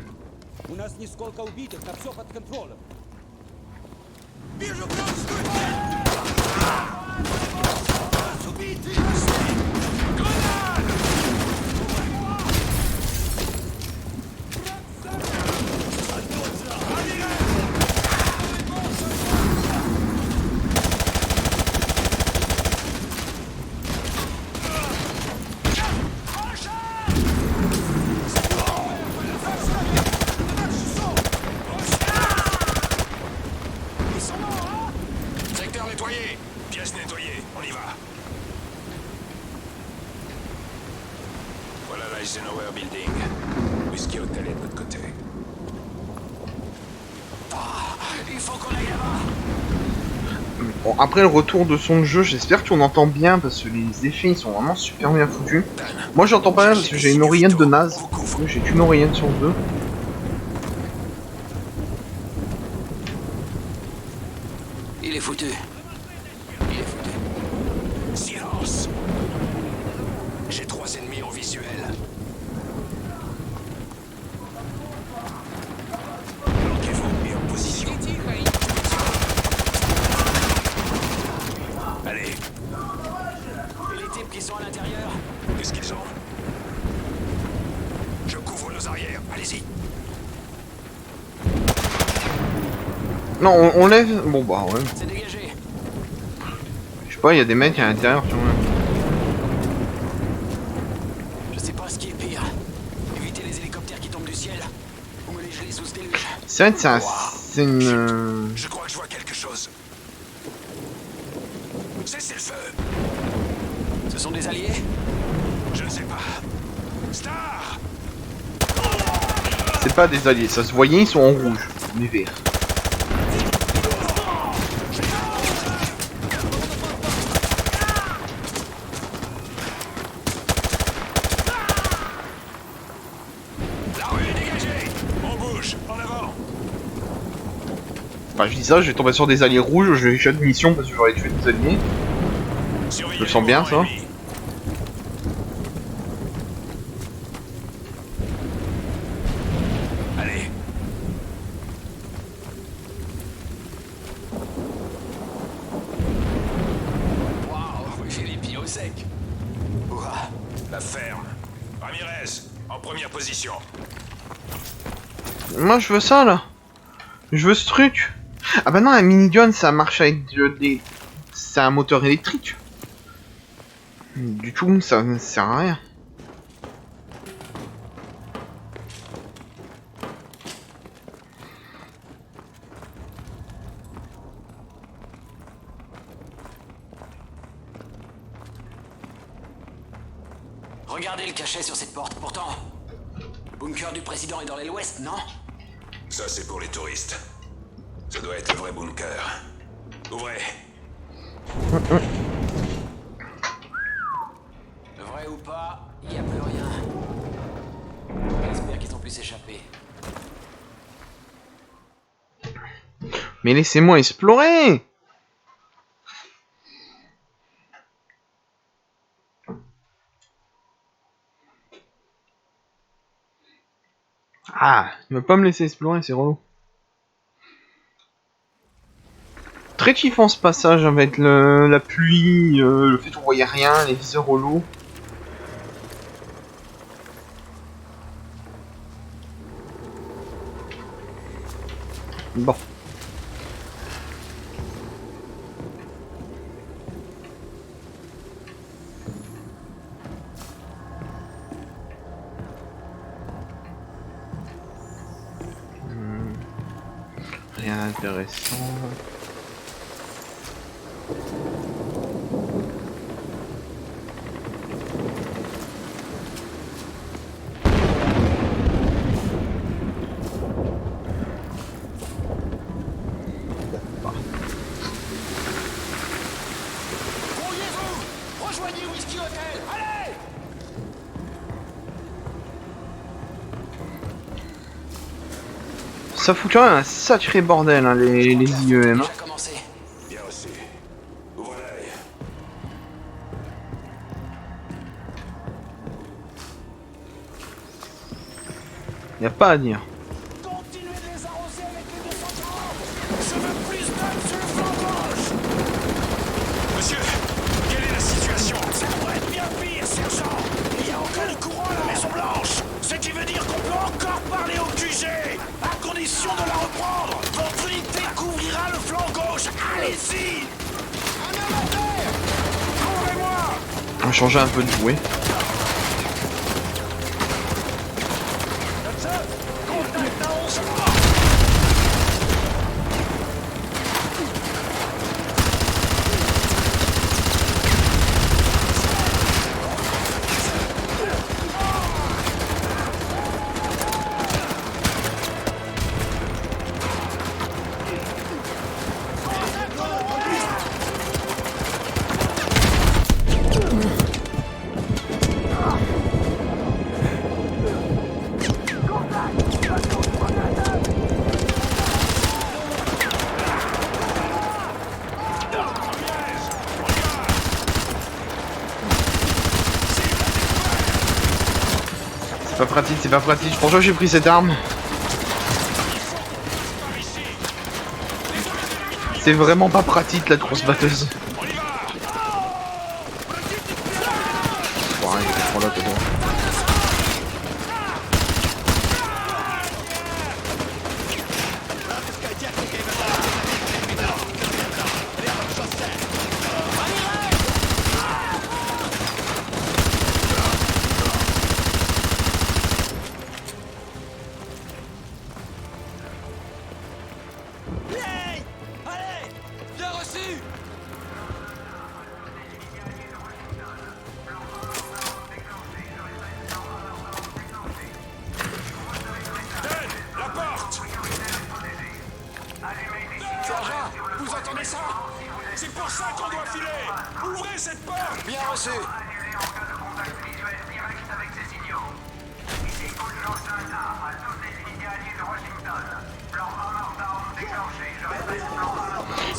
Secteur nettoyé. Pièce nettoyée. On y va. Voilà l'Eisenhower Building. Whisky Hotel est de l'autre côté. Il faut qu'on aille là-bas. Bon, après le retour de son de jeu, j'espère qu'on entend bien parce que les effets ils sont vraiment super bien foutus. Moi j'entends pas bien parce que j'ai une oreillette de naze. J'ai qu'une oreillette sur deux. Il est foutu. Il est foutu. Silence. J'ai 3 ennemis en visuel. Bloquez-vous et en position. Allez. Et les types qui sont à l'intérieur? Qu'est-ce qu'ils ont? Je couvre nos arrières. Allez-y. Non, on lève. Bon bah ouais. C'est dégagé. Je sais pas, il y a des mecs à l'intérieur quand même. Je sais pas ce qui est pire. Éviter les hélicoptères qui tombent du ciel ou me les geler sous ce déluge. C'est vrai que c'est une... Je crois que je vois quelque chose. Cessez le feu. Ce sont des alliés? Je ne sais pas. Star! C'est pas des alliés, ça se voyait, ils sont en rouge. Mais vert. La rue est dégagée. On bouge. En avant. Enfin, je dis ça, je vais tomber sur des alliés rouges, je vais jeter de mission parce que j'aurais tué des alliés. Surveillez Je le sens bien, les ça. mouvements ennemis. Allez. Waouh, j'ai les pieds au sec. Ouah. La ferme. Ramirez, en première position. Moi je veux ça là. Je veux ce truc. Ah bah non, un minigun ça marche avec des... C'est un moteur électrique. Du coup ça ne sert à rien. Regardez le cachet sur cette porte. Pourtant, le bunker du président est dans l'aile ouest, non? Ça, c'est pour les touristes. Ça doit être le vrai bunker. Ouvrez. Vrai ou pas, il n'y a plus rien. J'espère qu'ils ont pu s'échapper. Mais laissez-moi explorer. Ah, il va pas me laisser explorer, c'est relou. Très kiffant ce passage avec la pluie, le fait qu'on voyait rien, les viseurs holo. Bon. Rien d'intéressant. Ça fout quand même un sacré bordel, hein, les IEM. Hein. Bien reçu. Ouvre l'œil. Y a pas à dire. Continuez de les arroser avec les 240. Je veux plus d'hommes sur le flanc gauche. Monsieur, quelle est la situation? Ça pourrait être bien pire, sergent. Il y a encore du courant à la Maison Blanche. Ce qui veut dire qu'on peut encore parler au QG, à condition de la reprendre. Votre unité couvrira le flanc gauche. Allez-y. Un homme à terre. Couvrez-moi. On va changer un peu de jouet. Contact à 11 mois. C'est pas pratique. Pourquoi j'ai pris cette arme? C'est vraiment pas pratique la grosse batteuse. Ouais, il y a trois là dedans. Vous entendez ça? C'est pour ça qu'on doit filer. Ouvrez cette porte. Bien reçu.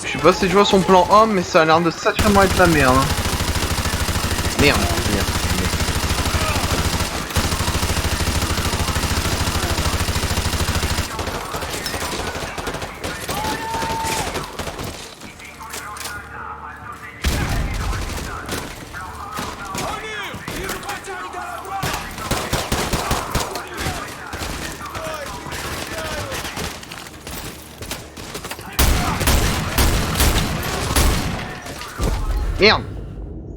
Je sais pas si je vois son plan homme, mais ça a l'air de sacrément être la merde. Merde. Merde.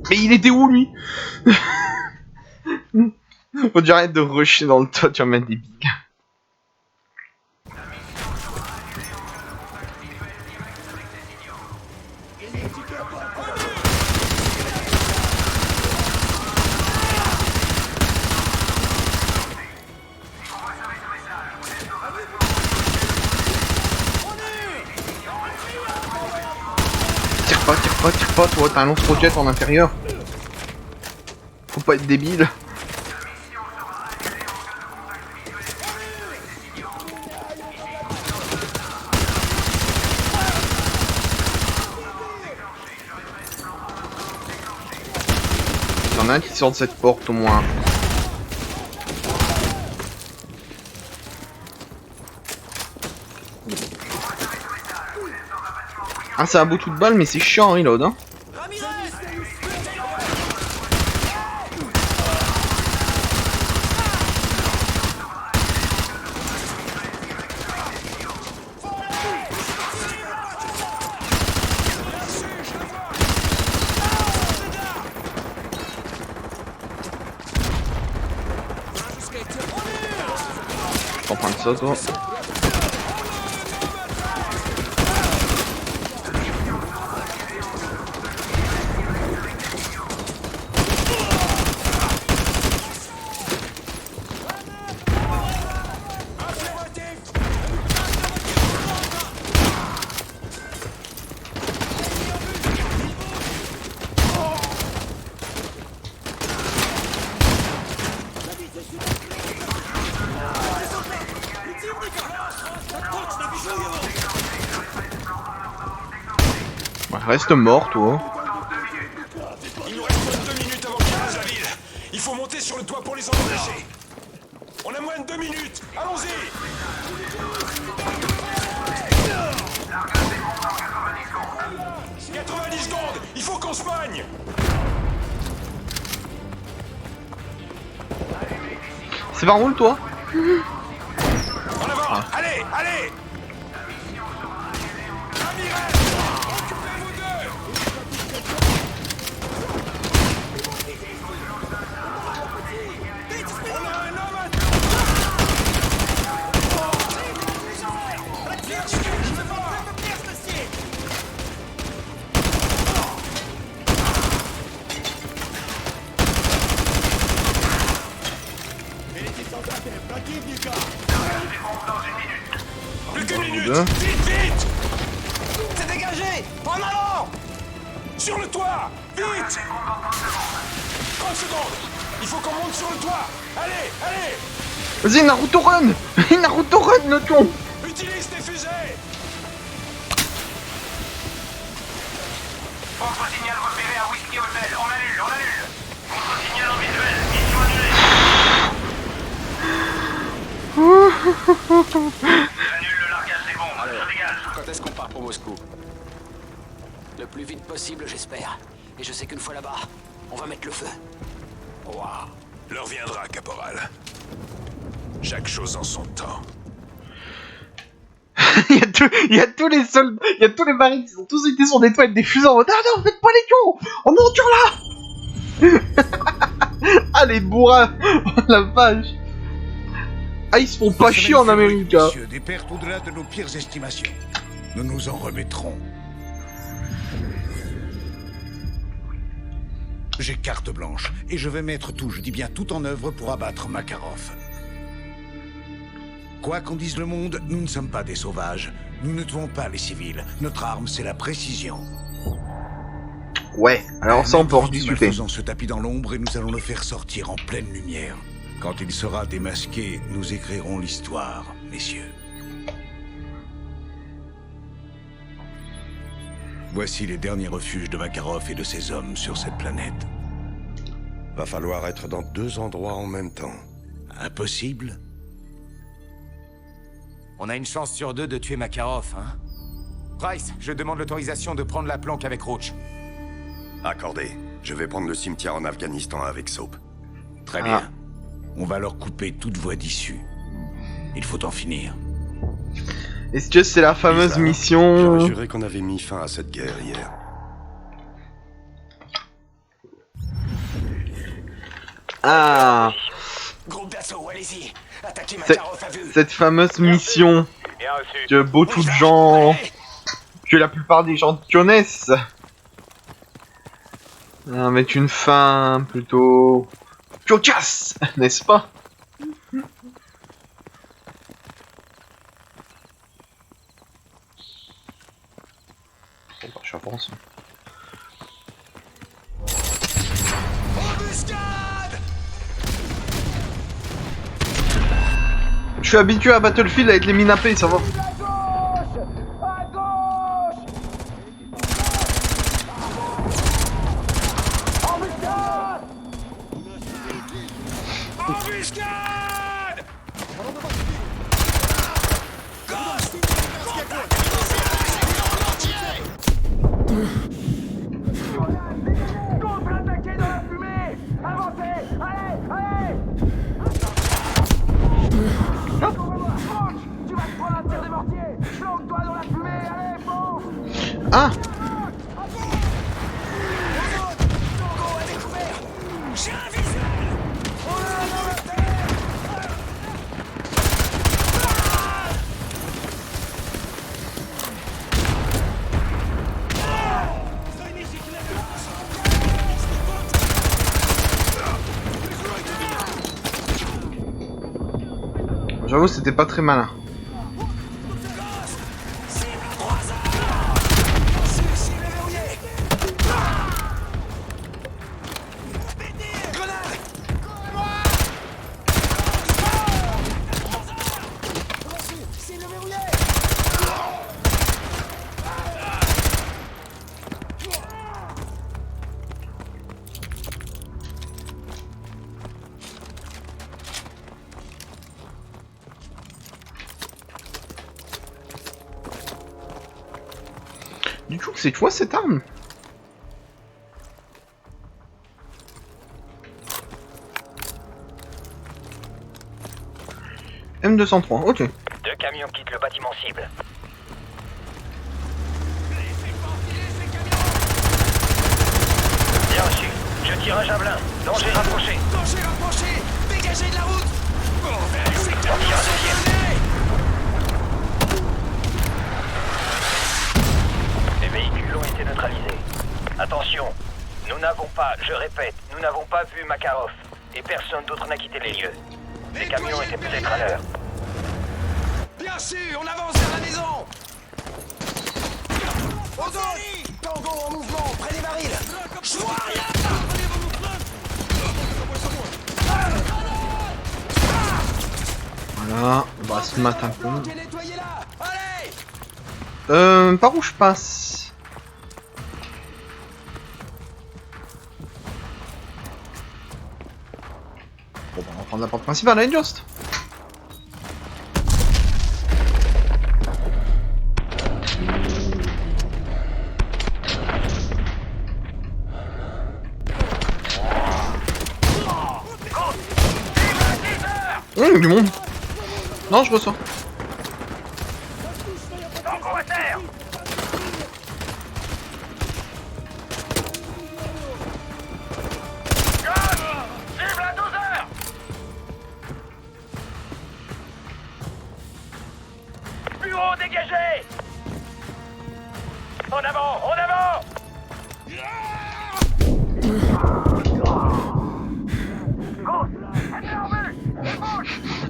Mais il était où lui? Faut dire arrête de rusher dans le tas, tu vas mettre des billes. Tire pas, toi, t'as un lance-roquette en intérieur. Faut pas être débile. Y'en a un qui sort de cette porte au moins. Ah, c'est un beau tout de balle, mais c'est chiant en reload, hein. Je t'en prends ça, toi. Ouais, reste mort, toi. Il nous reste moins de 2 minutes avant qu'ils rasent la ville. Il faut monter sur le toit pour les empêcher. On a moins de 2 minutes. Allons-y. 90 secondes. Il faut qu'on se poigne. C'est par où, toi? En avant. Allez, allez. Ramirez, occupez-vous d'eux. On a un homme à... Plus qu'une minute. Vite, vite. C'est dégagé. En avant. Sur le toit. Vite. 30 secondes. Il faut qu'on monte sur le toit. Allez, allez. Vas-y, Naruto Run. Naruto Run, le con. Utilise tes fusées. Contre-signal repéré à Whiskey Hotel. On annule, on annule. Contre-signal en visuel. Mission annulée. J'annule le largage des bombes. Je dégage. Quand est-ce qu'on part pour Moscou? Le plus vite possible, j'espère. Et je sais qu'une fois là-bas, on va mettre le feu. Waouh. L'heure viendra, caporal. Chaque chose en son temps. il y a tous les soldats, il y a tous les marines qui ont tous été sur des toits avec des fusils en mode ah non, faites pas les cons. On endure là. Ah les bourrins. La vache. Ah ils se font pas chier en Amérique. Hein. Messieurs, des pertes au-delà de nos pires estimations. Nous nous en remettrons. J'ai carte blanche, et je vais mettre tout, je dis bien tout en œuvre pour abattre Makarov. Quoi qu'en dise le monde, nous ne sommes pas des sauvages. Nous ne tuons pas les civils. Notre arme, c'est la précision. Ouais, alors ça on peut en discuter. Faisant ce tapis dans l'ombre et nous allons le faire sortir en pleine lumière. Quand il sera démasqué, nous écrirons l'histoire, messieurs. Voici les derniers refuges de Makarov et de ses hommes sur cette planète. Va falloir être dans 2 endroits en même temps. Impossible? On a une chance sur 2 de tuer Makarov, hein? Price, je demande l'autorisation de prendre la planque avec Roach. Accordé. Je vais prendre le cimetière en Afghanistan avec Soap. Très bien. On va leur couper toute voie d'issue. Il faut en finir. Est-ce que c'est la fameuse Bizarre. mission... J'aurais juré qu'on avait mis fin à cette guerre hier. Ah, Groupe d'assaut, allez-y. Attaquez C'est- Makarov à vue. cette fameuse mission Bien reçu. que beaucoup de gens... que la plupart des gens connaissent. Avec une fin plutôt... cocasse, n'est-ce pas? Bon bah j'avance. Embuscade. Je suis habitué à Battlefield avec les mines AP, ça va. Embuscade. Contre-attaquez dans la fumée. Avancez. Allez, allez. Tu vas te prendre un tir de mortier. Planque-toi dans la fumée. Allez, fonce. Ah, Togo à découvert. J'ai un visuel. On a un homme à terre. j'avoue c'était pas très malin. Celui-ci est verrouillé. Grenade. C'est le verrouillé. Du coup, c'est toi cette arme? M203, ok. 2 camions quittent le bâtiment cible. Bien reçu. Je tire un javelin. Danger rapproché. Danger rapproché. Dégagez de la route. Bordel, c'est J'en tire un deuxième. Les véhicules ont été neutralisés. Attention, nous n'avons pas, je répète, nous n'avons pas vu Makarov. Et personne d'autre n'a quitté les lieux. Les camions étaient peut-être à l'heure. Bien sûr, on avance vers la maison. Aux autres. Tango en mouvement, près des barils. Je vois rien. Voilà, on va se mettre un peu. Nettoyez-la. Allez. Par où je passe? Bon, bah, on va prendre la porte principale, allez, Just. Du monde. Non, je reçois. Tango à terre. Cible à 12 heures. Bureau dégagé. En avant, en avant.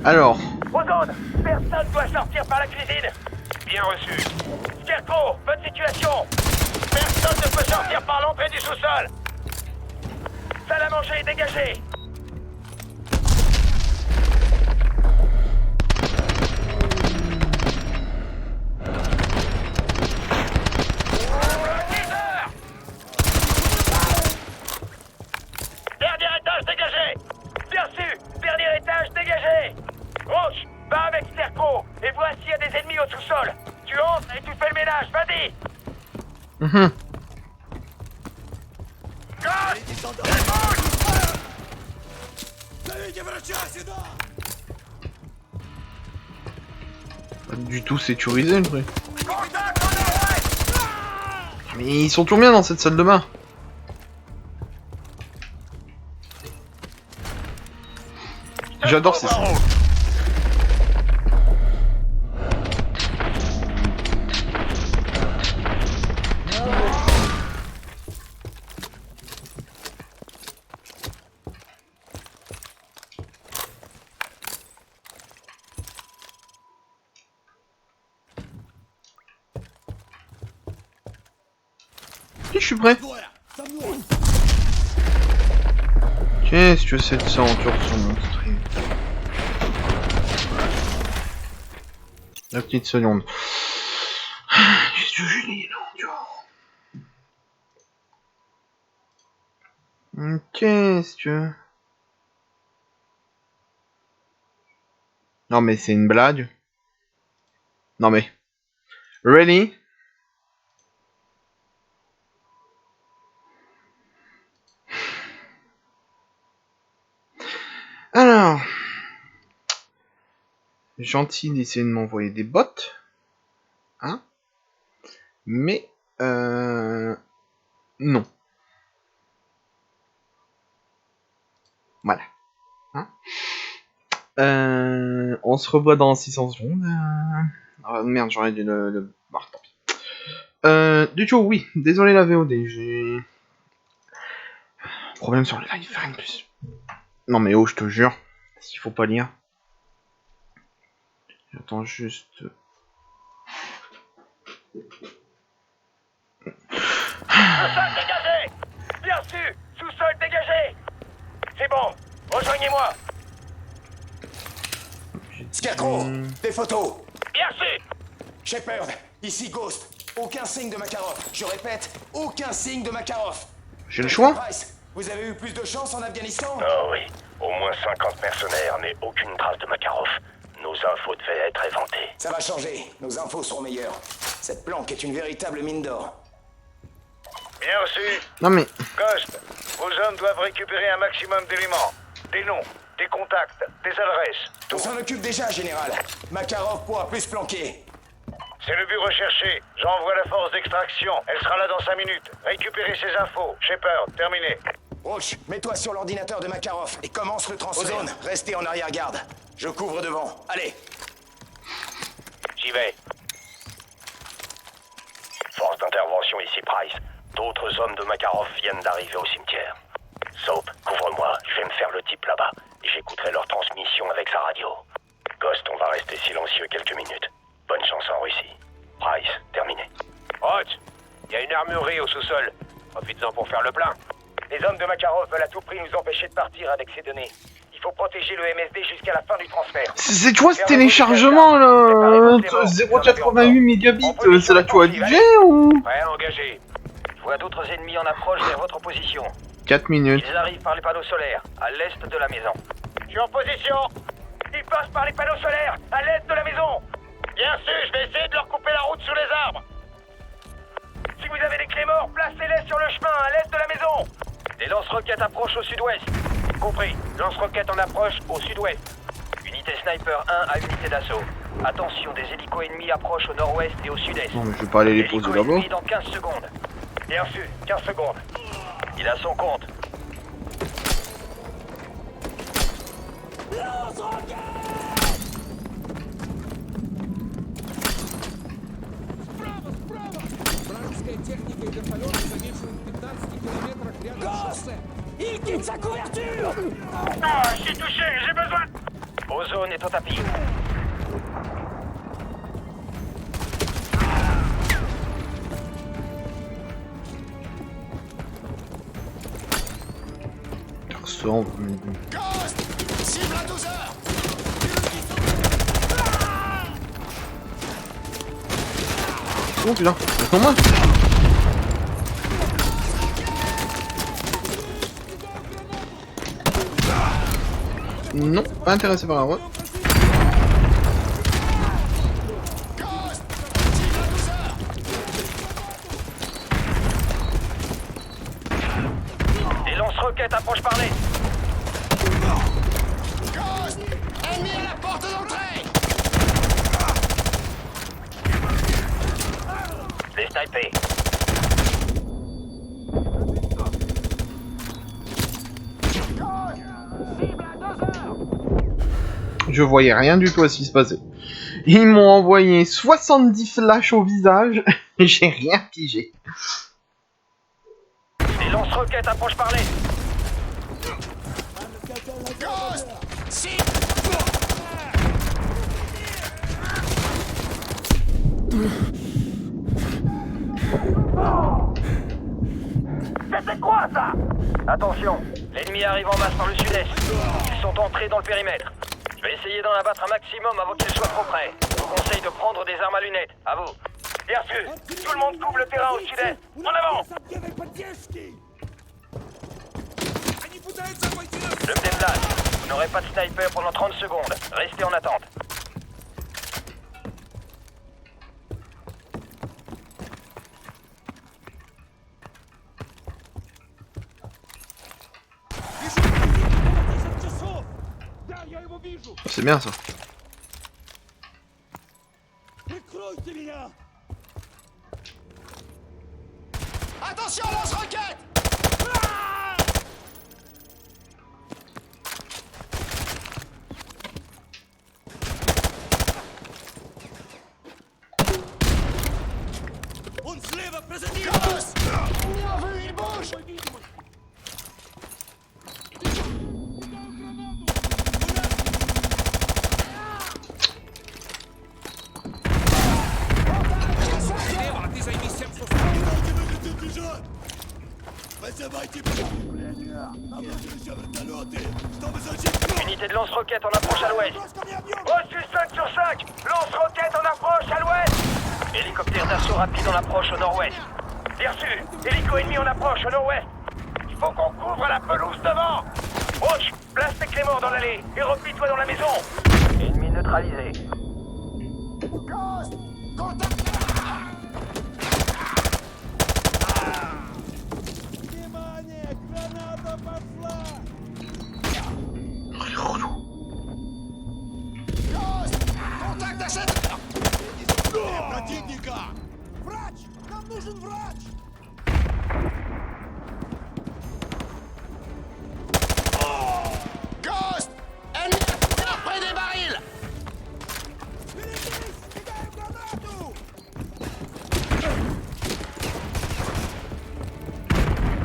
Alors, Aux zones, personne doit sortir par la cuisine. Bien reçu. Scarecrow, bonne situation. Personne ne peut sortir par l'entrée du sous-sol. Salle à manger dégagée. Dernier étage dégagé. Bien reçu. Dernier étage dégagé. Roche, va avec Scarecrow et vois s'il y a des ennemis au sous-sol. Tu entres et tu fais le ménage, vas-y. pas du tout sécurisé le truc. Mais ils sont toujours bien dans cette salle de bain. J'adore ces scènes. Je suis prêt. Qu'est-ce que c'est de ça encore sur mon stream? La petite seconde. Qu'est-ce que je dis là? Qu'est-ce que... Non mais c'est une blague. Non mais... Really? Alors... Gentil d'essayer de m'envoyer des bots. Hein? Mais... Non. Voilà. Hein? On se revoit dans 600 secondes. Ah, merde, j'aurais dû le... Bah, tant pis. Du coup, oui. Désolé la VOD, j'ai... Problème sur le live, rien de plus. Non mais oh, je te jure. S'il faut pas lire. J'attends juste... Sous-sol dégagé. Bien reçu. Sous-sol dégagé. C'est bon. Rejoignez-moi. Scarecrow, des photos. Bien reçu. Shepard, ici Ghost. Aucun signe de Makarov. Je répète, aucun signe de Makarov. J'ai le choix. Price, vous avez eu plus de chance en Afghanistan? Oh oui. Au moins 50 mercenaires, mais aucune trace de Makarov. Nos infos devaient être éventées. Ça va changer. Nos infos seront meilleures. Cette planque est une véritable mine d'or. Bien reçu. Non mais... Ghost, vos hommes doivent récupérer un maximum d'éléments. Des noms, des contacts, des adresses. On s'en occupe déjà, général. Makarov pourra plus flanquer. C'est le but recherché. J'envoie la force d'extraction. Elle sera là dans 5 minutes. Récupérez ces infos. Shepard, terminé. Roach, mets-toi sur l'ordinateur de Makarov et commence le transfert. Ozone, restez en arrière-garde. Je couvre devant. Allez. J'y vais. Force d'intervention ici, Price. D'autres hommes de Makarov viennent d'arriver au cimetière. Soap, couvre-moi. Je vais me faire le type là-bas. Et j'écouterai leur transmission avec sa radio. Ghost, on va rester silencieux quelques minutes. Bonne chance en Russie. Price, terminé. Roach, il y a une armurerie au sous-sol. Profites-en pour faire le plein. Les hommes de Makarov veulent à tout prix nous empêcher de partir avec ces données. Il faut protéger le MSD jusqu'à la fin du transfert. C'est tu vois ce téléchargement là 0,88 mégabits, c'est la qualité ou... Prêt à engager. Je vois d'autres ennemis en approche vers votre position. 4 minutes. Ils arrivent par les panneaux solaires, à l'est de la maison. Je suis en position. Ils passent par les panneaux solaires, à l'est de la maison. Bien sûr, je vais essayer de leur couper la route sous les arbres. Si vous avez des clés morts, placez-les sur le chemin, à l'est de la maison. Des lance-roquettes approchent au sud-ouest. Compris, lance-roquettes en approche au sud-ouest. Unité sniper 1 à unité d'assaut. Attention, des hélicos ennemis approchent au nord-ouest et au sud-est. Non mais je vais pas aller les poser Hélico là-bas. ennemi dans 15 secondes. Bien sûr, 15 secondes. Il a son compte. Il quitte sa couverture. Ah, je suis touché, j'ai besoin. Ozone est au tapis. Ça, on peut... Ghost, cible à 12 heures. Oh putain, attends moi. Non, pas intéressé par la voie. Les lance-roquettes approchent par l'est. Ghost, ennemi à la porte d'entrée. Les snipés. Je voyais rien du tout à ce qui se passait. Ils m'ont envoyé 70 flashs au visage et j'ai rien pigé. Les lance-roquettes approchent par l'est. Ghost, cible. C'était quoi ça? Attention, l'ennemi arrive en masse par le sud-est. Ils sont entrés dans le périmètre. Je vais essayer d'en abattre un maximum avant qu'ils soient trop près. Je vous conseille de prendre des armes à lunettes. À vous. Bien sûr, tout le monde couvre le terrain au sud-est. En avant! Je me déplace. Vous n'aurez pas de sniper pendant 30 secondes. Restez en attente. C'est bien ça. Attention, lance-roquette. Ghost, bien vu, il bouge. Unité de lance-roquettes en approche à l'ouest. Reçu 5 sur 5. Lance-roquettes en approche à l'ouest. Hélicoptère d'assaut rapide en approche au nord-ouest. Bien sûr, hélico ennemi en approche au nord-ouest. Il faut qu'on couvre la pelouse devant. Roach, place tes clés morts dans l'allée et replie-toi dans la maison. Ennemi neutralisé. Ghost, contact. Ghost! Ennemi près des barils!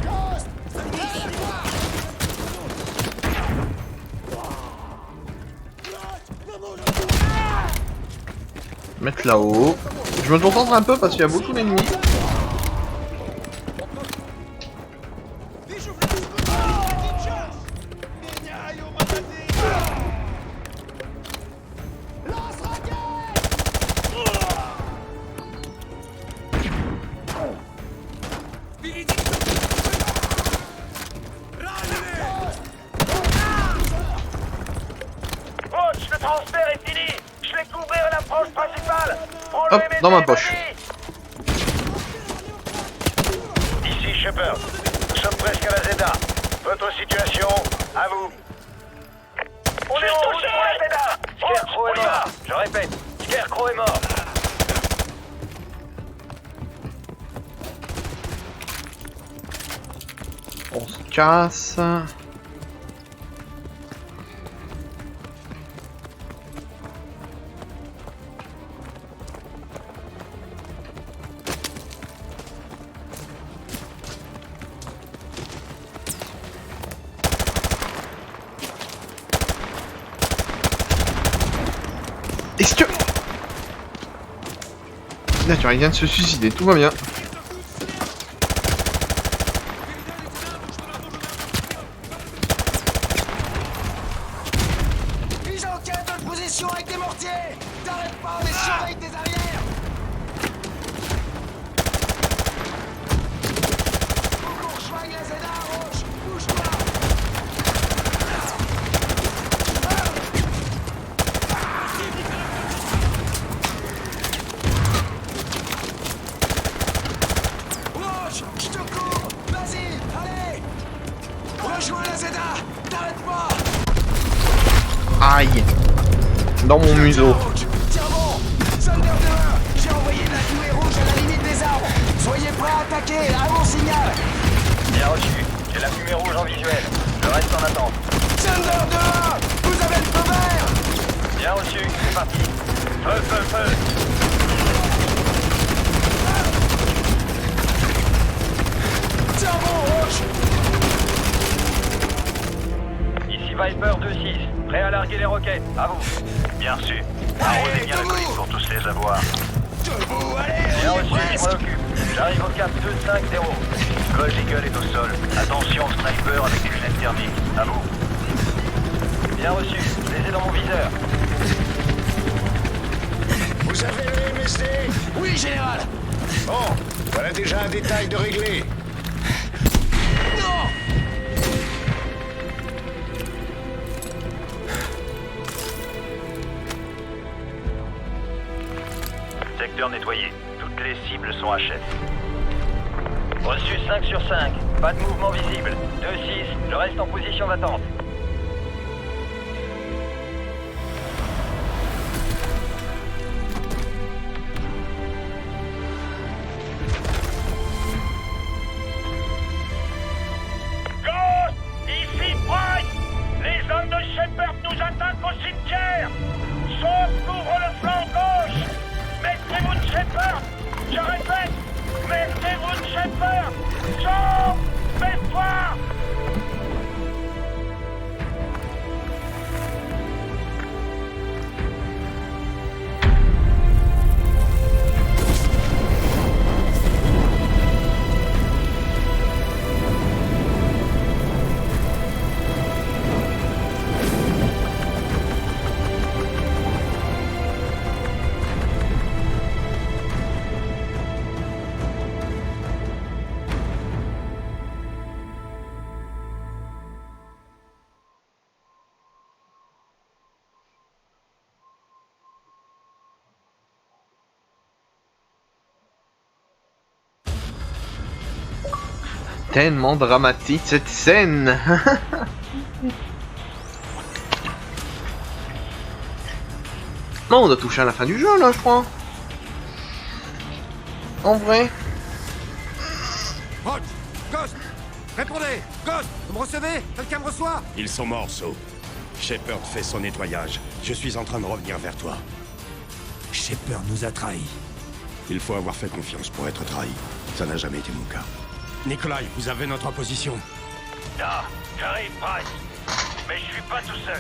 Ghost! Derrière toi! Mettre là-haut. Je me concentre un peu parce qu'il y a beaucoup d'ennemis. Coach, le transfert est fini. Je vais couvrir l'approche principale. Prends-le Hop, et dans ma mettez poche. Ici Shepard. Nous sommes presque à la Zeta. Votre situation, à vous. On est en route pour la Zeta. Scarecrow est mort. Je répète, Scarecrow est mort. On se casse. Est-ce que... D'accord, il vient de se suicider, tout va bien. Mise en quête de position avec des mortiers. T'arrêtes pas, on est surveille tes arrières. Bourgeoigne la Zeta, Roche. Bouge pas. Roche, je te cours. Vas-y, allez. Rejoins la Zeta. T'arrêtes pas. Aïe. Dans mon museau. Tiens bon. Soldat de 1, j'ai envoyé de la fumée rouge à la limite des arbres. Soyez prêts à attaquer, à mon signal. Bien reçu. J'ai la fumée rouge en visuel. Je reste en attente. Soldat de 1, vous avez le feu vert. Bien reçu. C'est parti. Feu, feu, feu. Tiens bon, Roche. Ici Viper 2-6. Prêt à larguer les roquettes. À vous. Bien reçu. Arrosez bien la colline pour tous les avoir. Debout, allez. Bien reçu, je m'en occupe. J'arrive au cap 2-5-0. Gold Eagle est au sol. Attention, sniper avec des lunettes thermiques. À vous. Bien reçu. Je les ai dans mon viseur. Vous avez le MSD? Oui, général. Bon, voilà déjà un détail de régler. Non. Secteur nettoyé. Toutes les cibles sont HS. Reçu 5 sur 5. Pas de mouvement visible. 2-6. Je reste en position d'attente. Ghost, ici Price. Les hommes de Shepard nous attaquent au cimetière. Sauf couvre le flanc gauche. Mettez-vous de Shepard. Je répète, mettez-vous de Shepard. Sauf, fais-toi. Tellement dramatique cette scène. Non, on a touché à la fin du jeu là, je crois. En vrai. Roach! Ghost! Répondez! Ghost! Vous me recevez? Quelqu'un me reçoit? Ils sont morts, So. Shepard fait son nettoyage. Je suis en train de revenir vers toi. Shepard nous a trahis. Il faut avoir fait confiance pour être trahi. Ça n'a jamais été mon cas. Nikolai, vous avez notre position. Ah, j'arrive, Price. Mais je suis pas tout seul.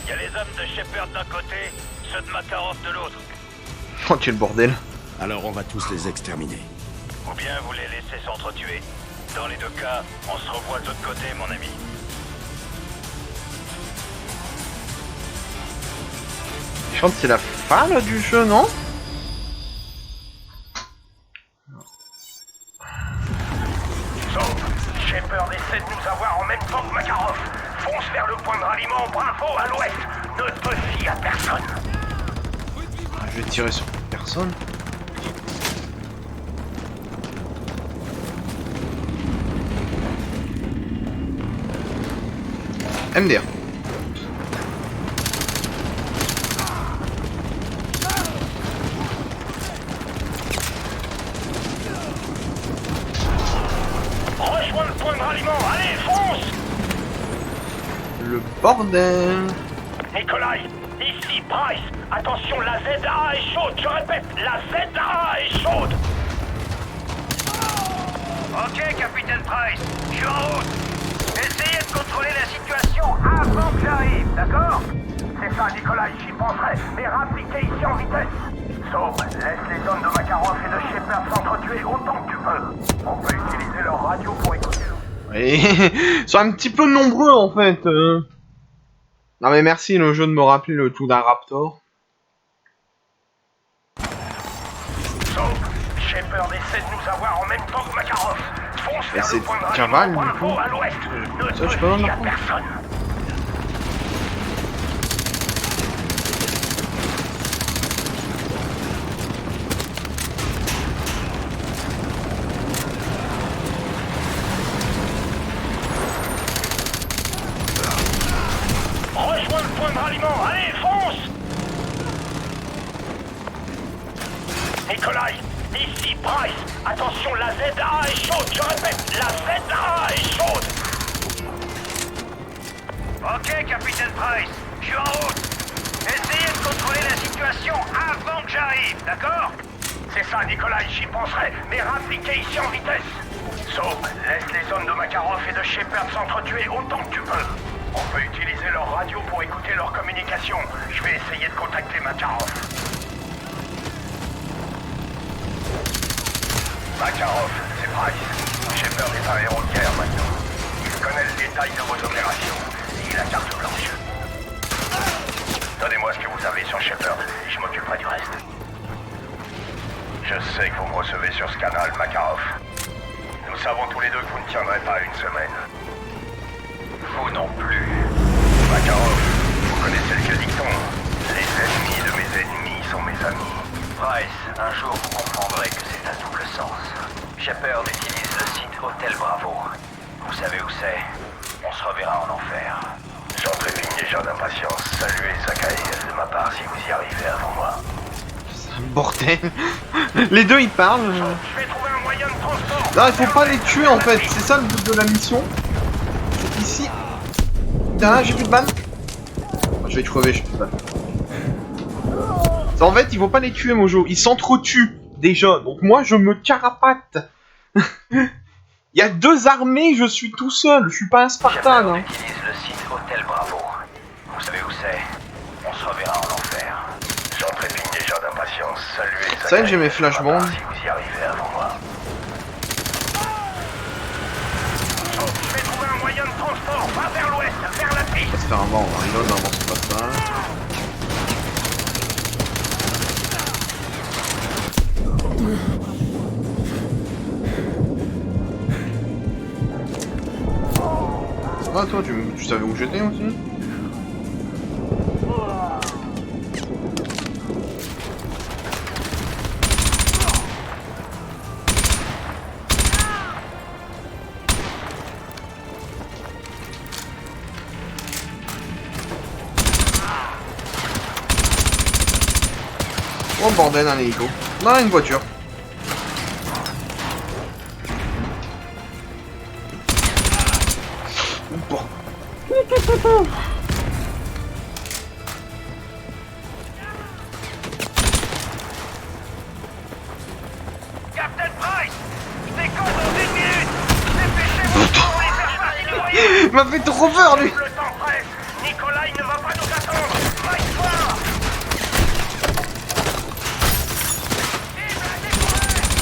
Il y a les hommes de Shepard d'un côté, ceux de Makarov de l'autre. Oh, quel bordel. Alors on va tous les exterminer. Ou bien vous les laissez s'entretuer. Dans les deux cas, on se revoit de l'autre côté, mon ami. Je pense que c'est la fin là, du jeu, non? Shepard essaie de nous avoir en même temps que Makarov. Fonce vers le point de ralliement Bravo à l'ouest. Ne te fie à personne. Ah, je vais tirer sur personne. MDR. Rejoins le point de ralliement, allez, fonce! Le bordel. Nikolai, ici Price. Attention, la ZA est chaude, je répète, la ZA est chaude! Ok, capitaine Price. Je suis en route. Essayez de contrôler la situation avant que j'arrive, d'accord? C'est ça, Nikolai, j'y penserai. Mais rappliquez ici en vitesse. Sauf, laisse les hommes de Makarov et de Shepard s'entretuer autant que tu peux. On peut utiliser leur radio pour écouter. Oui, ils sont un petit peu nombreux en fait. Non mais merci le jeu de me rappeler le tout d'un Raptor. Sauf, Shepard essaie de nous avoir en même temps que Makarov. Fonce Et vers c'est le point de cavale ralliement du coup. Bravo à l'ouest. Ne Ça je te peux en fie à apprendre. personne. Rejoins le point de ralliement, allez, fonce! Nikolai, ici Price. Attention, la ZA est chaude, je répète, la ZA est chaude! Ok, capitaine Price. Je suis en route. Essayez de contrôler la situation avant que j'arrive, d'accord? C'est ça, Nikolai, j'y penserai. Mais rappliquez ici en vitesse. Sauf, laisse les hommes de Makarov et de Shepard s'entretuer autant que tu peux. On peut utiliser leur radio pour écouter leur communication. Je vais essayer de contacter Makarov. Makarov, c'est Price. Shepard est un héros de guerre maintenant. Il connaît le détail de vos opérations. Et il a carte blanche. Donnez-moi ce que vous avez sur Shepard. Je m'occuperai du reste. Je sais que vous me recevez sur ce canal, Makarov. Nous savons tous les deux que vous ne tiendrez pas une semaine. Vous non plus. Makarov, vous connaissez le vieux dicton. Les ennemis de mes ennemis sont mes amis. Price, un jour vous comprendrez que c'est à double sens. Shepard utilise le site Hôtel Bravo. Vous savez où c'est? On se reverra en enfer. J'en trépigne déjà d'impatience. Saluez Zakaïev de ma part si vous y arrivez avant moi. Bordel. Les deux ils parlent. Je vais trouver un moyen de transport. Non, il faut pas les tuer en fait. C'est ça le but de la mission. C'est ici. Putain, j'ai plus de balles. Oh, je vais crever, j'ai plus de balles. En fait, il faut pas les tuer, Mojo. Ils s'entretuent déjà. Donc moi, je me carapate. Il y a deux armées, je suis tout seul. Je suis pas un Spartan. Hein. Utilise le site Hôtel Bravo. Vous savez où c'est? On se reverra en enfer. J'en trépigne déjà d'impatience. Saluez C'est vrai que j'ai mes flashbangs. si vous y arrivez avant moi. Je vais trouver un moyen de transport. Va vers l'ouest, vers la piste. On va se faire avoir, on va reload avant ce passage. Ah toi, tu savais où j'étais aussi? Oh bordel, un hélico. Non, une voiture. Captain Price, je décolle dans 1 minute. Dépêchez-vous pour les faire partir du voyage. Il m'a fait trop peur, lui. Le temps presse. Nikolai ne va pas nous attendre. Mike fort. Vive la découverte.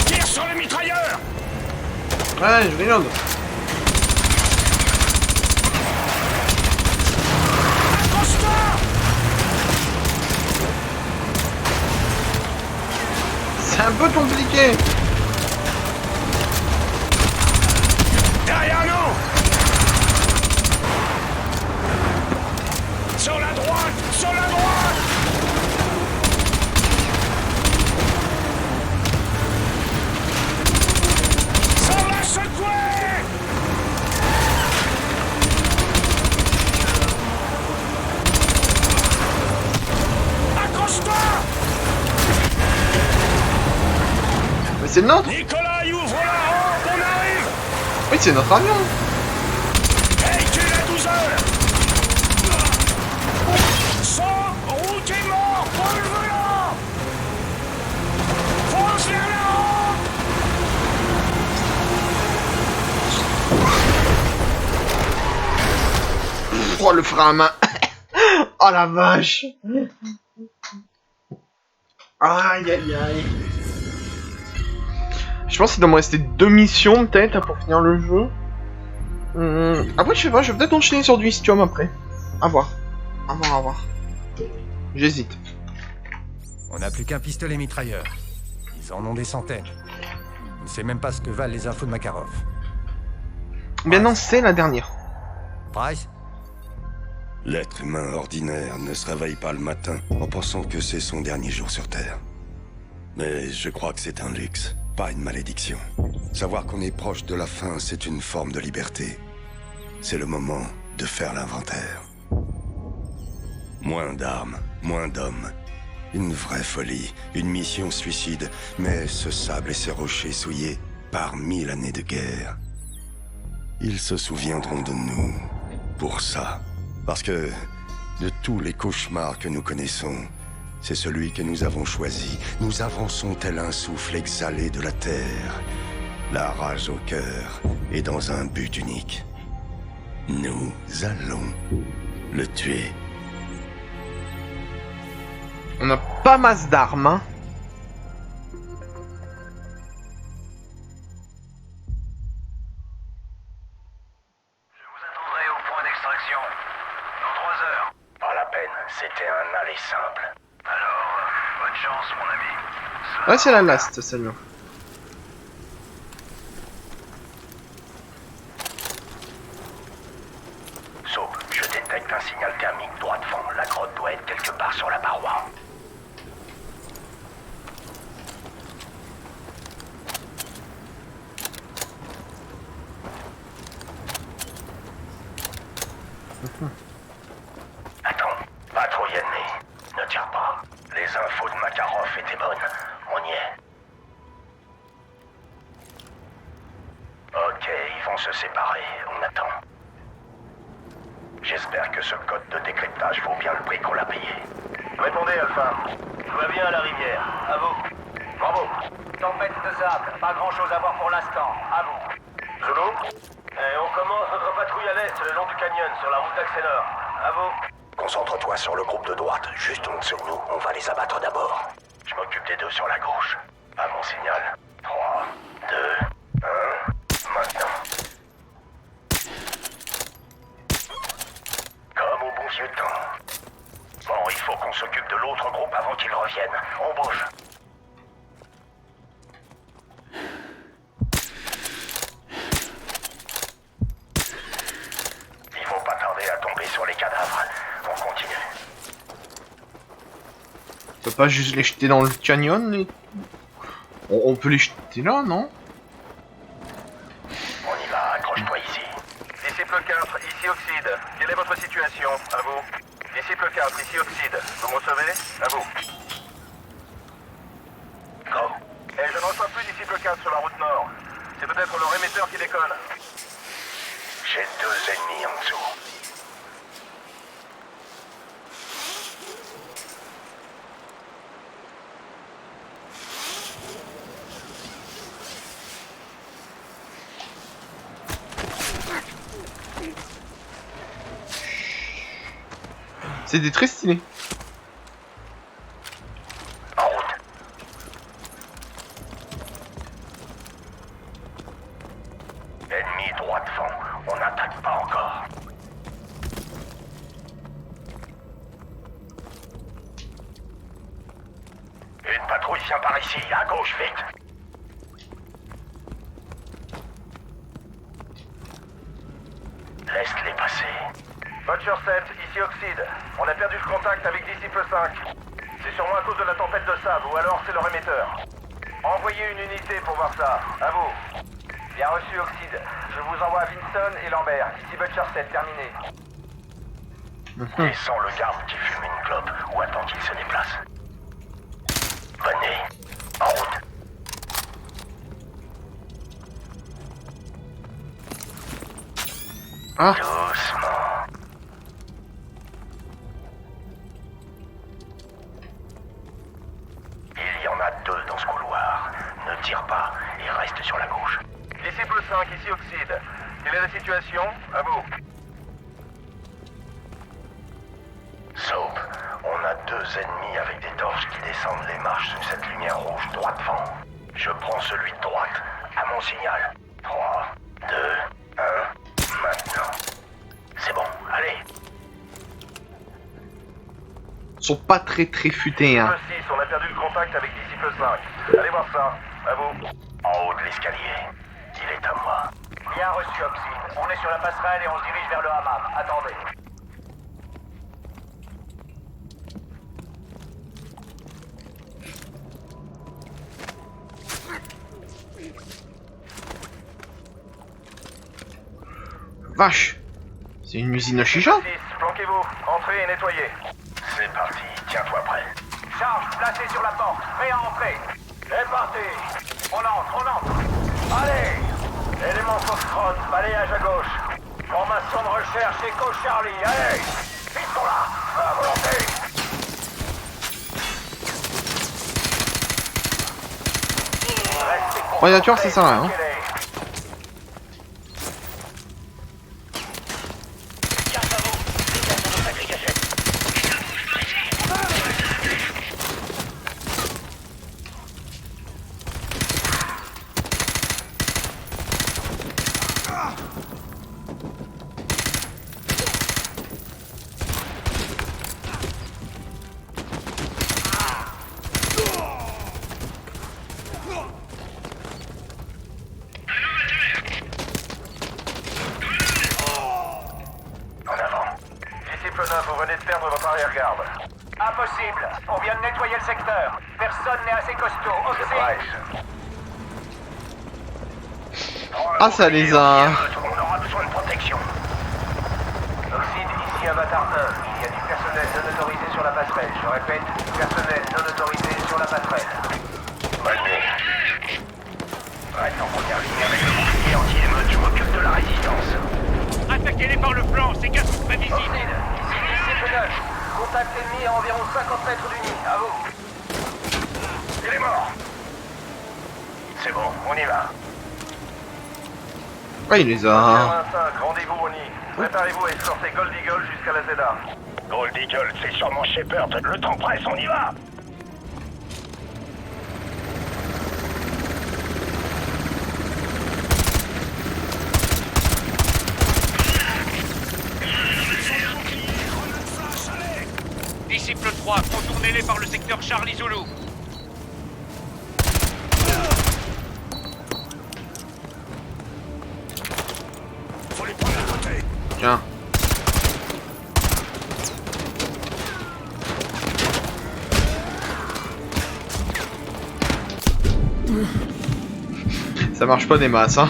Tire sur le mitrailleur. Ouais, je regarde. C'est un peu compliqué. Derrière nous. Sur la droite. Sur la droite. Ça va secouer. Accroche-toi. Mais c'est le nôtre. Nikolai, ouvre la rampe, on arrive. Oui, c'est notre avion. Véhicule à 12 heures. Sans route est mort, prends le volant. Fonce vers la rampe. Oh, le frein à main. Oh la vache. Aïe aïe aïe. Je pense qu'il doit me rester 2 missions peut-être pour finir le jeu. Après je sais pas, je vais peut-être enchaîner sur du Histium après. À voir. À voir, à voir. J'hésite. On n'a plus qu'un pistolet mitrailleur. Ils en ont des centaines. On ne sait même pas ce que valent les infos de Makarov. Bien non, c'est la dernière. Price? L'être humain ordinaire ne se réveille pas le matin en pensant que c'est son dernier jour sur Terre. Mais je crois que c'est un luxe, pas une malédiction. Savoir qu'on est proche de la fin, c'est une forme de liberté. C'est le moment de faire l'inventaire. Moins d'armes, moins d'hommes. Une vraie folie, une mission suicide, mais ce sable et ces rochers souillés par 1000 années de guerre. Ils se souviendront de nous pour ça. Parce que, de tous les cauchemars que nous connaissons, c'est celui que nous avons choisi. Nous avançons tel un souffle exhalé de la terre. La rage au cœur et dans un but unique. Nous allons le tuer. On n'a pas masse d'armes, hein. Pas la peine, c'était un aller simple. Alors, bonne chance, mon ami. Ah, c'est la last, celle-là. So, je détecte un signal thermique droit devant. La grotte doit être quelque part sur la paroi. Attends, patrouille ennemie. Ne tire pas. Les infos de Makarov étaient bonnes. On y est. Ok, ils vont se séparer. On attend. J'espère que ce code de décryptage vaut bien le prix qu'on l'a payé. Répondez, Alpha. Tout va bien à la rivière. À vous. Bravo. Tempête de sable, pas grand chose à voir pour l'instant. À vous. Zulu. On commence notre patrouille à l'est, le long du canyon, sur la route d'Axenor. À vous. Concentre-toi sur le groupe de droite, juste en dessous de nous. On va les abattre d'abord. Je m'occupe des deux sur la gauche. À mon signal. 3, 2, 1. Maintenant. Comme au bon vieux temps. Bon, il faut qu'on s'occupe de l'autre groupe avant qu'ils reviennent. On bouge. Il faut pas tarder à tomber sur les cadavres. On continue. On peut pas juste les jeter dans le canyon et... on peut les jeter là, non? On y va, accroche-toi ici. Disciple 4, ici Oxide. Quelle est votre situation? À vous. Disciple 4, ici Oxide. Vous me recevez? À vous. Go. Et je ne reçois plus Disciple 4 sur la route nord. C'est peut-être le rémetteur moteur qui déconne. J'ai 2 ennemis en dessous. C'était très stylé. En route. Ennemi droit devant. On n'attaque pas encore. Une patrouille vient par ici, à gauche, vite. Laisse-les passer. Butcher 7, ici Oxide. On a perdu le contact avec Disciple 5. C'est sûrement à cause de la tempête de sable, ou alors c'est leur émetteur. Envoyez une unité pour voir ça. À vous. Bien reçu, Oxide. Je vous envoie Vinson et Lambert. Ici Butcher 7, terminé. Descends le garde qui fume une clope, ou attends qu'il se déplace. Venez. En route. Ah. Doucement. Il y en a 2 dans ce couloir. Ne tire pas et reste sur la gauche. Disciple 5, ici Oxide. Quelle est la situation? À vous. Soap, on a 2 ennemis avec des torches qui descendent les marches sous cette lumière rouge droit devant. Je prends celui de droite, à mon signal. 3, 2, 1, maintenant. C'est bon, allez. Ils sont pas très futés, hein. Disciple 6, on a perdu le contact avec Disciple 5. Allez voir ça, à vous. En haut de l'escalier. Il est à moi. Bien reçu, Oxide. On est sur la passerelle et on se dirige vers le hammam. Attendez. Vache. C'est une usine à chicha? 6, planquez-vous. Entrez et nettoyez. C'est parti. Tiens-toi prêt. Charge, placé sur la porte. Prêt à entrer. C'est parti. On entre. Allez. Élément Foxtrot, balayage à gauche. Formation de recherche, Echo Charlie. Allez. Piston là. À volonté. Ordinateur, c'est ça, hein. Vous venez de perdre votre arrière-garde. Impossible. On vient de nettoyer le secteur. Personne n'est assez costaud. Oxide. Ah, ça les a... On aura besoin de protection. Oxide, ici Avatar 1. Il y a du personnel non autorisé sur la passerelle. Je répète, du personnel non autorisé sur la passerelle. Bonne nuit. Reste en première ligne avec le bouclier anti-émeute. Je m'occupe de la résistance. Attaquez-les par le flanc, ces gars sont prévisibles. Oxide, ici Pénage. Contact ennemi à environ 50 mètres du nid. À vous. Il est mort. C'est bon, on y va. Ouais, il les a... 25, rendez-vous au nid. Préparez-vous à escorter Gold Eagle jusqu'à la ZA. Gold Eagle, c'est sûrement Shepard. Le temps presse, on y va. Disciple 3, contournez-les par le secteur Charlie Zulu. Faut les prendre à côté. Tiens. Ça marche pas des masses, hein.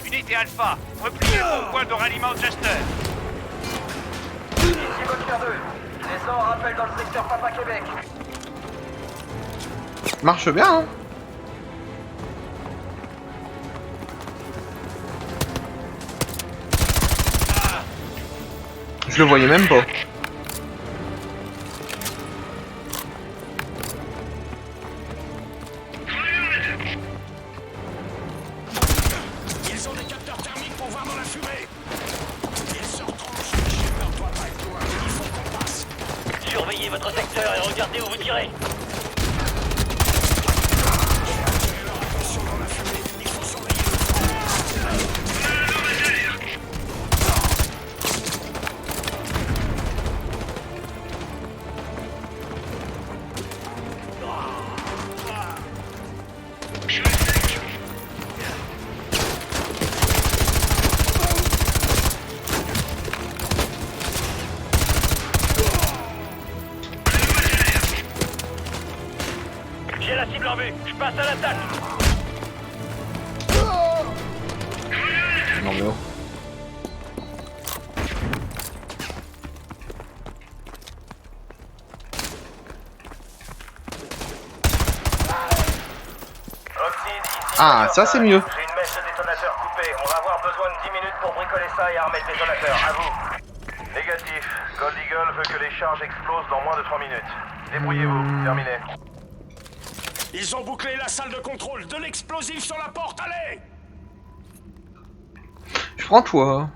Unité Alpha, repliez au point de ralliement de Jester. Ici Volker 2. Descends en rappel dans le secteur Papa Québec. Marche bien, hein. Je le voyais même pas. Ils ont des capteurs thermiques pour voir dans la fumée. Ils se retranchent. Shepard doit pas être loin. Il faut qu'on passe. Surveillez votre secteur et regardez où vous tirez. Attirez leur attention dans la fumée. Il faut surveiller le front. J'ai la cible en vue. Je passe à l'attaque. Non mais oh. Ah, ça c'est mieux. J'ai une mèche de détonateur coupée. On va avoir besoin de 10 minutes pour bricoler ça et armer le détonateur. À vous. Négatif. Gold Eagle veut que les charges explosent dans moins de 3 minutes. Débrouillez-vous. Terminé. Ils ont bouclé la salle de contrôle. De l'explosif sur la porte. Allez! Je prends toi.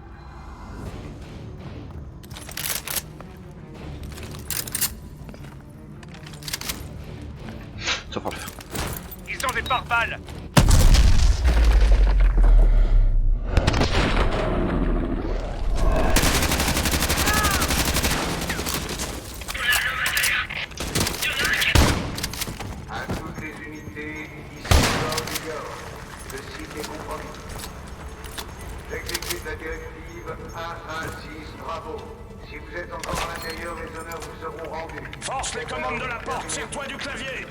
Ça va le faire. Ils ont des pare-balles. À toutes les unités, ici Gold Eagle. Le site est compromis. J'exécute la directive 116 Bravo. Si vous êtes encore à l'intérieur, les honneurs vous seront rendus. Force les commandes de la porte. Serre-toi du clavier.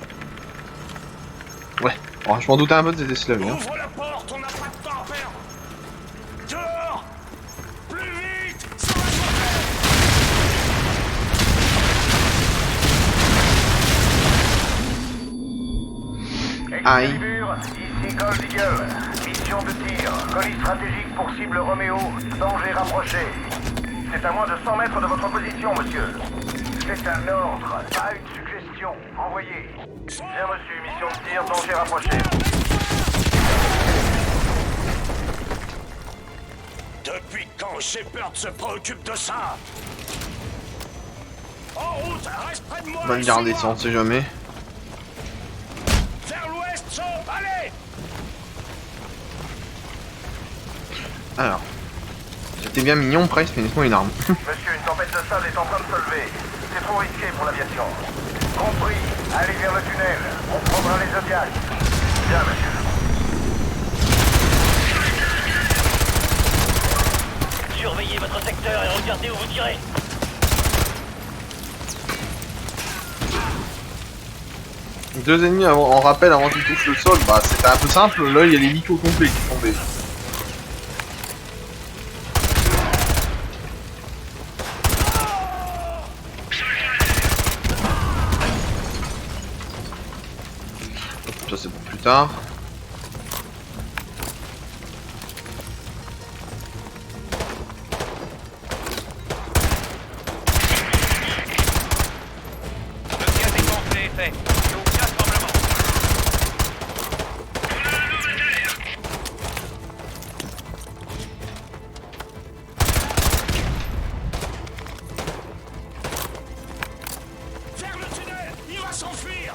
Ouais, bon, je m'en doutais un peu de ces esclaves. Hein. Ouvre la porte. On n'a pas de temps à perdre. Dehors! Plus vite! Sur la Aïe. Excalibur, ici Gold Eagle. Mission de tir. Colis stratégique pour cible Roméo. Danger rapproché. C'est à moins de 100 mètres de votre position, monsieur. C'est un ordre, pas une suggestion. Envoyez. Bien reçu, mission de tir, danger rapproché. Depuis quand Shepard se préoccupe de ça? En route, reste près de moi. On va le garder ça, on sait jamais. Vers l'ouest, sauf, allez! Alors. C'était bien mignon, Price, mais laisse-moi une arme. Monsieur, une tempête de sable est en train de se lever. C'est trop risqué pour l'aviation. Compris. Allez vers le tunnel. On prendra les Zodiacs. Bien, monsieur. Surveillez votre secteur et regardez où vous tirez. Deux ennemis en rappel avant qu'ils touchent le sol, bah c'était un peu simple, là il y a les licos complets qui sont tombés. Ça c'est pour plus tard. Le gaz est gonflé et fait. Et aucun tremblement. Vers le tunnel! Il va s'enfuir!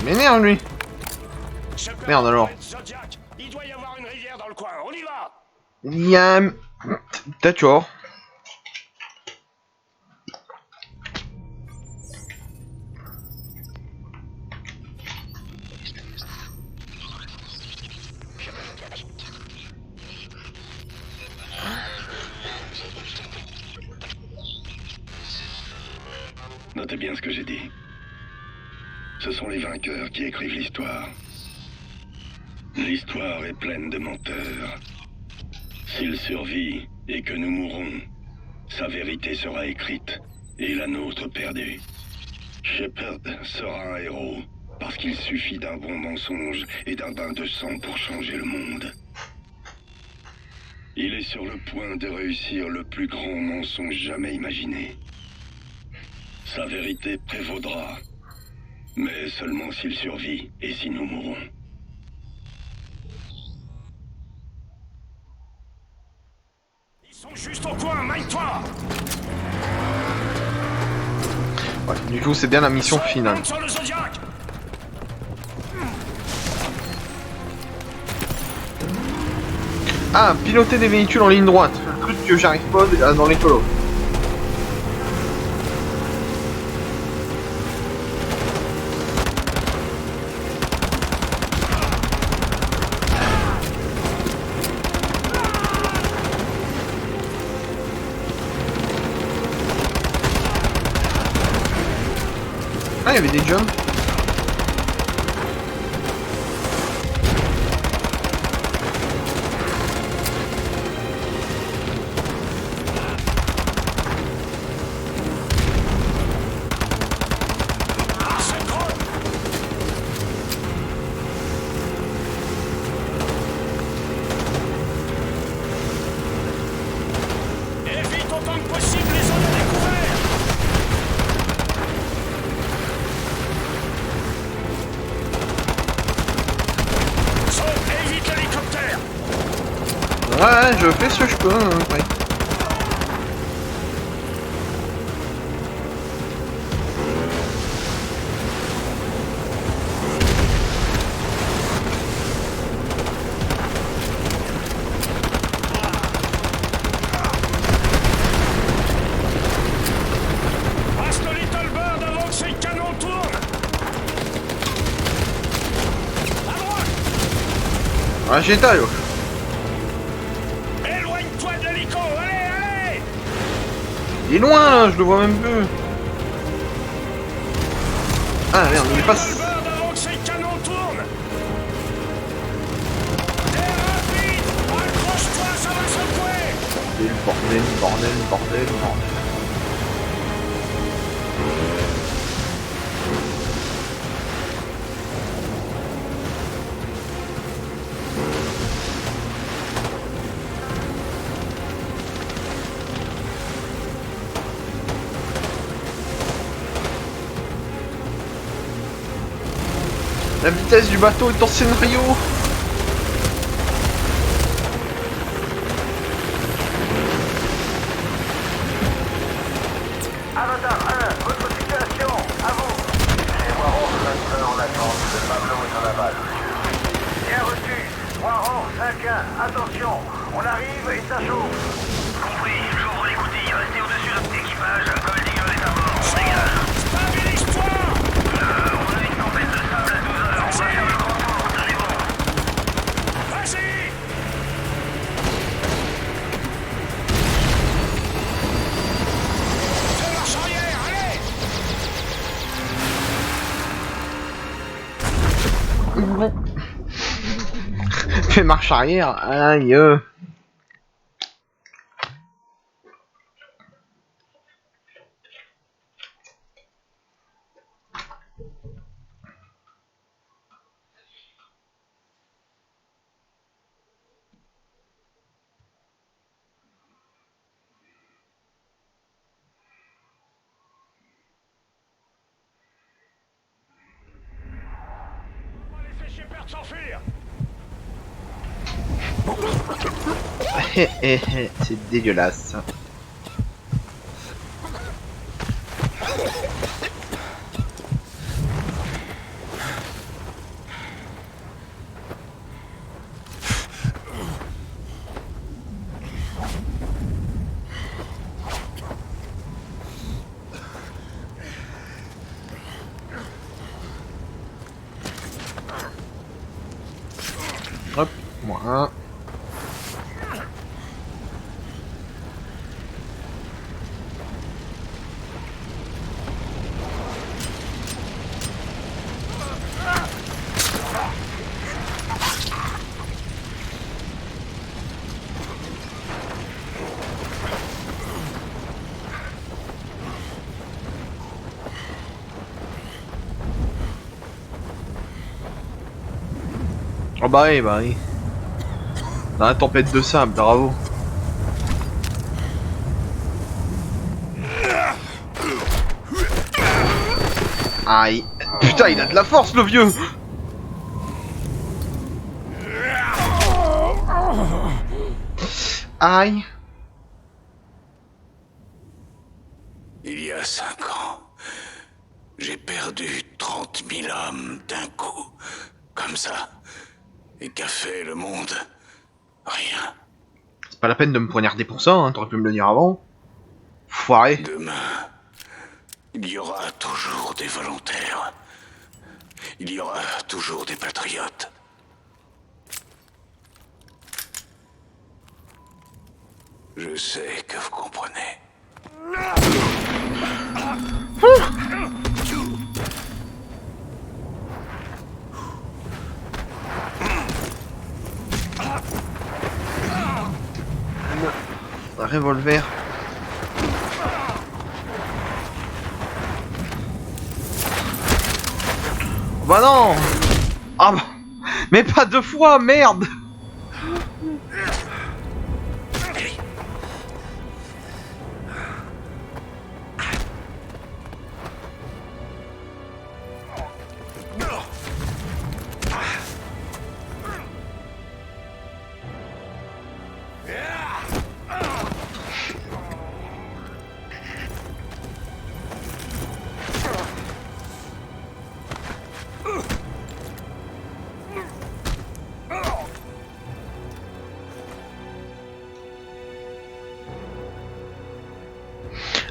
M'énerve lui. Shepard, Merde, alors. Zodiac, il doit y avoir une rivière dans le coin. On y va! Il y a un... D'accord. Notez bien ce que j'ai dit. Ce sont les vainqueurs qui écrivent l'histoire. L'histoire est pleine de menteurs. S'il survit et que nous mourrons, sa vérité sera écrite et la nôtre perdue. Shepard sera un héros parce qu'il suffit d'un bon mensonge et d'un bain de sang pour changer le monde. Il est sur le point de réussir le plus grand mensonge jamais imaginé. Sa vérité prévaudra, mais seulement s'il survit et si nous mourrons. Ils sont juste au coin, maille-toi! Ouais, du coup, c'est bien la mission finale. Monte sur le Zodiac! Ah, piloter des véhicules en ligne droite. Le truc que j'arrive pas dans les colos. Ah, il y avait des jumps. Évite autant que possible les zones à découvert! Sauf, évite l'hélicoptère! Ouais, je fais ce que je peux. Ouais. Passe le Little Bird avant que ses canons tournent! À droite! Ah, j'ai taillé. Éloigne-toi de l'hélico! Allez, allez! Il est loin là, je le vois même plus. Ah merde, il est pas. Little Bird avant que ses canons tournent! Et rapide! Accroche-toi, ça va secouer! Bordel, bordel, bordel, bordel. La vitesse du bateau est en scénario. Avatar 1, votre situation, à vous. C'est Poirot, Hunter en attente, le Pablo est en aval. Bien reçu. Poirot, 5-1, attention, on arrive et ça chauffe. Compris, j'ouvre les coutilles, restez au-dessus de l'équipage, Goldinger est à bord, on dégage. Stabilise-toi! On a une tempête de sable à 12 heures, on va faire le grand tour, tenez bon. Vas-y! Fais marche arrière, allez! Fais marche arrière, aïe. On va laisser Shepard s'enfuir! C'est dégueulasse. Hop, moi. Oh bah oui, bah oui. Dans la tempête de sable, bravo. Aïe. Putain, il a de la force, le vieux. Aïe. Il y a 5 ans, j'ai perdu 30 000 hommes d'un coup, comme ça. Et qu'a fait le monde? Rien. C'est pas la peine de me poignarder pour ça, hein. T'aurais pu me le dire avant. Foiré. Demain, il y aura toujours des volontaires. Il y aura toujours des patriotes. Je sais que vous comprenez. Un revolver. Bah non. Ah bah. Mais pas 2 fois, merde.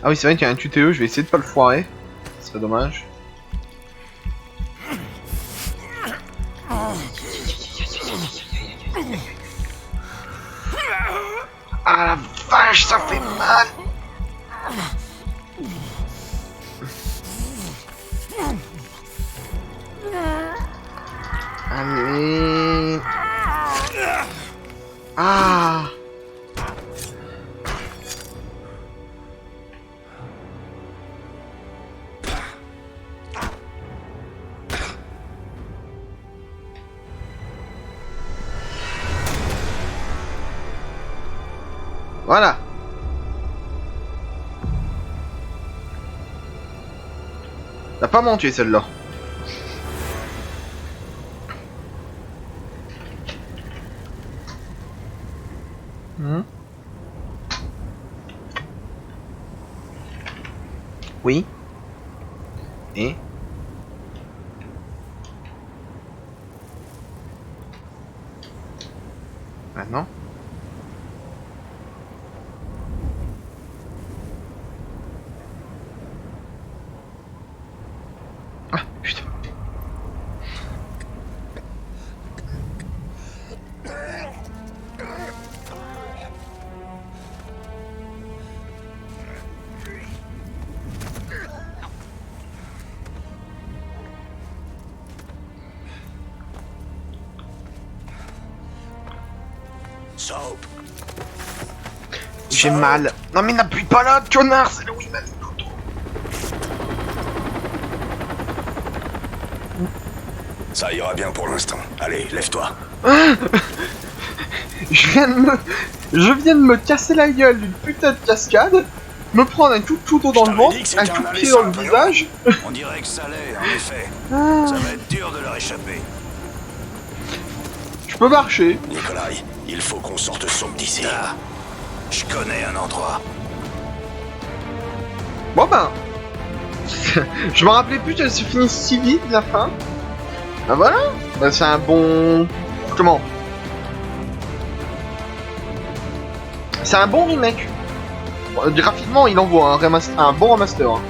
Ah oui, c'est vrai qu'il y a un QTE, je vais essayer de pas le foirer. Ce serait dommage. Ah la vache, ça fait mal. Allez. Ah. Voilà. T'as pas menti celle-là. Oui. Et maintenant. Ah putain. Soap. J'ai mal. Non mais n'appuie pas là, connard, c'est là où il m'a mis le couteau. Ça ira bien pour l'instant. Allez, lève-toi. Je viens de me casser la gueule d'une putain de cascade, me prendre un coup de couteau dans le ventre, un coup de pied dans le visage. On dirait que ça l'est, en effet. Ça va être dur de leur échapper. Je peux marcher. Nikolai, il faut qu'on sorte Soap d'ici. Ah, je connais un endroit. Bon ben. Je me rappelais plus qu'elle se finisse si vite la fin. Ben voilà. Ben c'est un bon. Comment? C'est un bon remake. Bon, graphiquement, il envoie un bon remaster. Hein.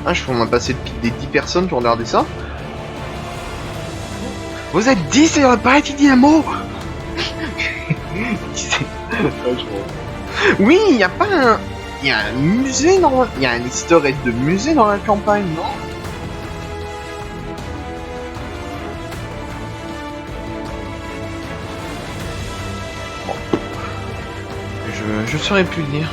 Ah, je pourrais passer des 10 personnes qui ont regardé ça. Vous êtes 10 et on n'a pas été dit un mot. Oui, il n'y a pas un... Il y a un musée dans... Il y a un easter egg de musée dans la campagne, non? Bon. Je saurais plus le dire.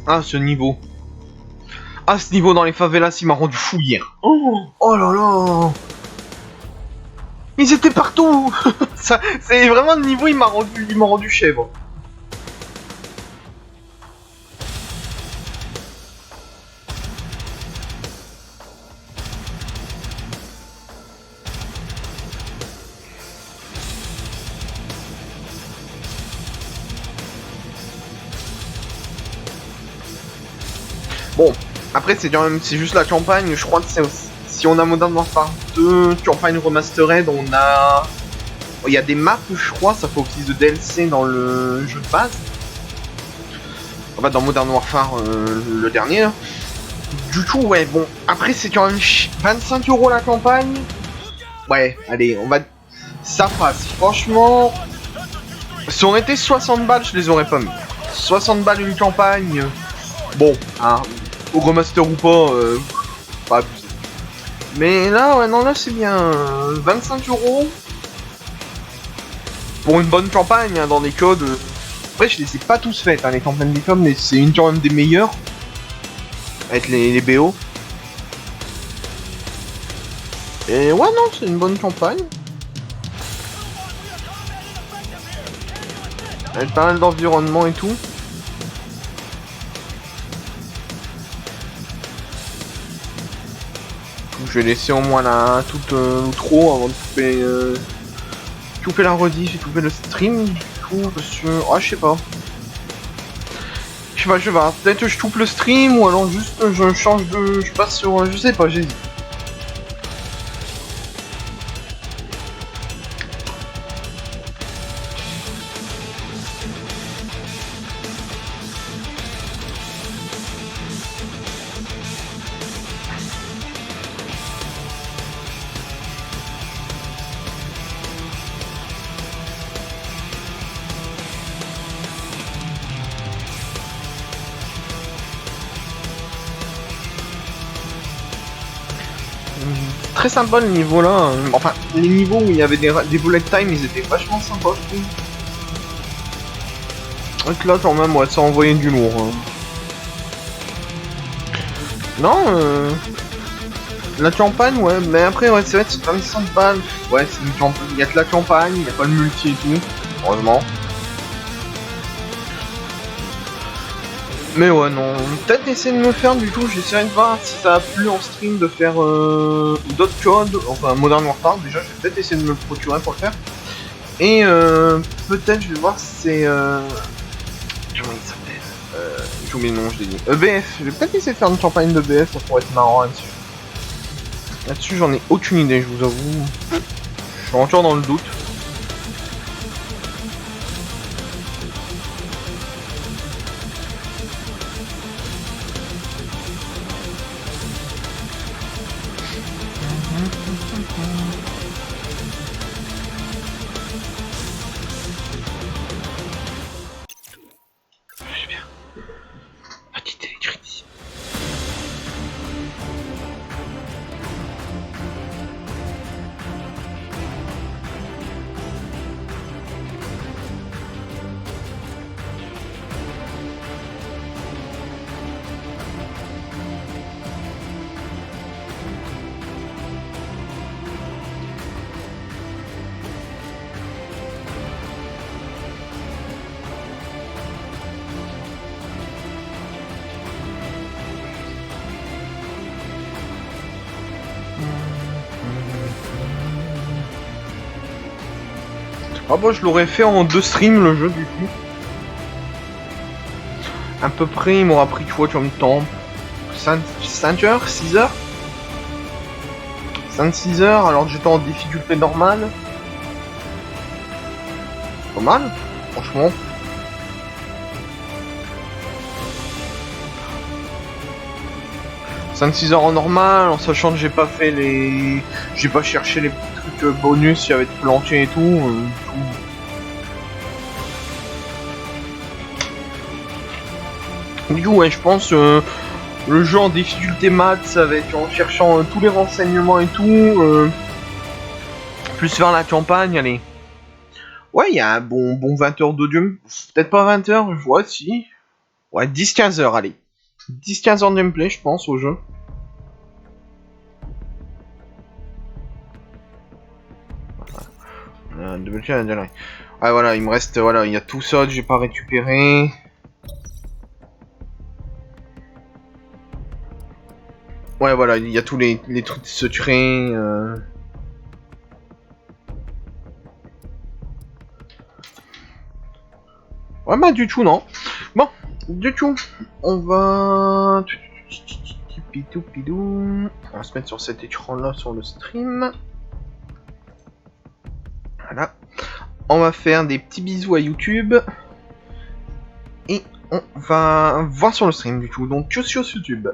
Ah, ce niveau. Ah, ce niveau dans les favelas, il m'a rendu fou hier. Oh là là. Ils étaient partout. Ça, c'est vraiment le niveau, il m'a rendu chèvre. Bon, après c'est juste la campagne, je crois que c'est aussi... Si on a Modern Warfare 2, campagne remastered, on a... Il y a des maps, je crois, ça fait office de DLC dans le jeu de base. En fait, dans Modern Warfare, le dernier, là. Du coup, ouais, bon, après c'est quand même 25 € la campagne. Ouais, allez, on va... Ça passe, franchement... Si on aurait été 60 balles, je les aurais pas mis. 60 balles une campagne... Bon, hein, au remaster ou pas abusé. Mais là, ouais, non, là c'est bien. 25 € pour une bonne campagne, hein, dans des codes. Après, je les ai pas tous faites, hein, les campagnes des codes, mais c'est une quand même des meilleures. Avec les BO. Et ouais, non, c'est une bonne campagne. Avec pas mal d'environnement et tout. Je vais laisser au moins toute l'outro avant de couper la rediff et couper le stream du coup parce que... Ah je sais pas. Je sais pas, peut-être que je coupe le stream ou alors juste je change de... Je passe sur... Je sais pas, j'hésite. Très sympa le niveau là, enfin les niveaux où il y avait des bullet time ils étaient vachement sympas je trouve. Donc là quand même ouais ça envoyait du lourd. Hein. Non la campagne ouais mais après ouais c'est vrai que c'est 25 balles. Ouais c'est une campagne, il y a que la campagne, il n'y a pas le multi et tout, heureusement. Mais ouais non, peut-être essayer de me faire du coup, j'essaierai de voir si ça a plu en stream de faire d'autres codes, enfin Modern Warfare déjà, je vais peut-être essayer de me le procurer pour le faire. Et peut-être je vais voir si c'est... Comment il s'appelle j'ai oublié le nom, je l'ai dit. EBF, je vais peut-être essayer de faire une campagne de EBF, ça pourrait être marrant là-dessus. Là-dessus j'en ai aucune idée, je vous avoue. Je suis encore dans le doute. Ah bah je l'aurais fait en 2 streams le jeu du coup. À peu près il m'aura pris quoi comme temps 5 heures 6 heures 5-6 heures alors que j'étais en difficulté normale. Pas mal, franchement. 5-6 heures en normal, en sachant que j'ai pas fait les... J'ai pas cherché les petits trucs bonus, s'il y avait de plancher et tout. Du coup, ouais, je pense le jeu en difficulté maths, avec en cherchant tous les renseignements et tout, plus faire la campagne, allez. Ouais, il y a un bon 20 heures d'audio, peut-être pas 20 heures, je vois si. Ouais, 10-15 heures, allez. 10-15 heures de gameplay, je pense, au jeu. Voilà. Ouais, voilà, il me reste, voilà, il y a tout ça que j'ai pas récupéré. Ouais, voilà, il y a tous les trucs secrets. Ouais, bah, du tout, non. Bon, du tout. On va... On va se mettre sur cet écran-là, sur le stream. Voilà. On va faire des petits bisous à YouTube. Et on va voir sur le stream, du coup. Donc, que sur YouTube.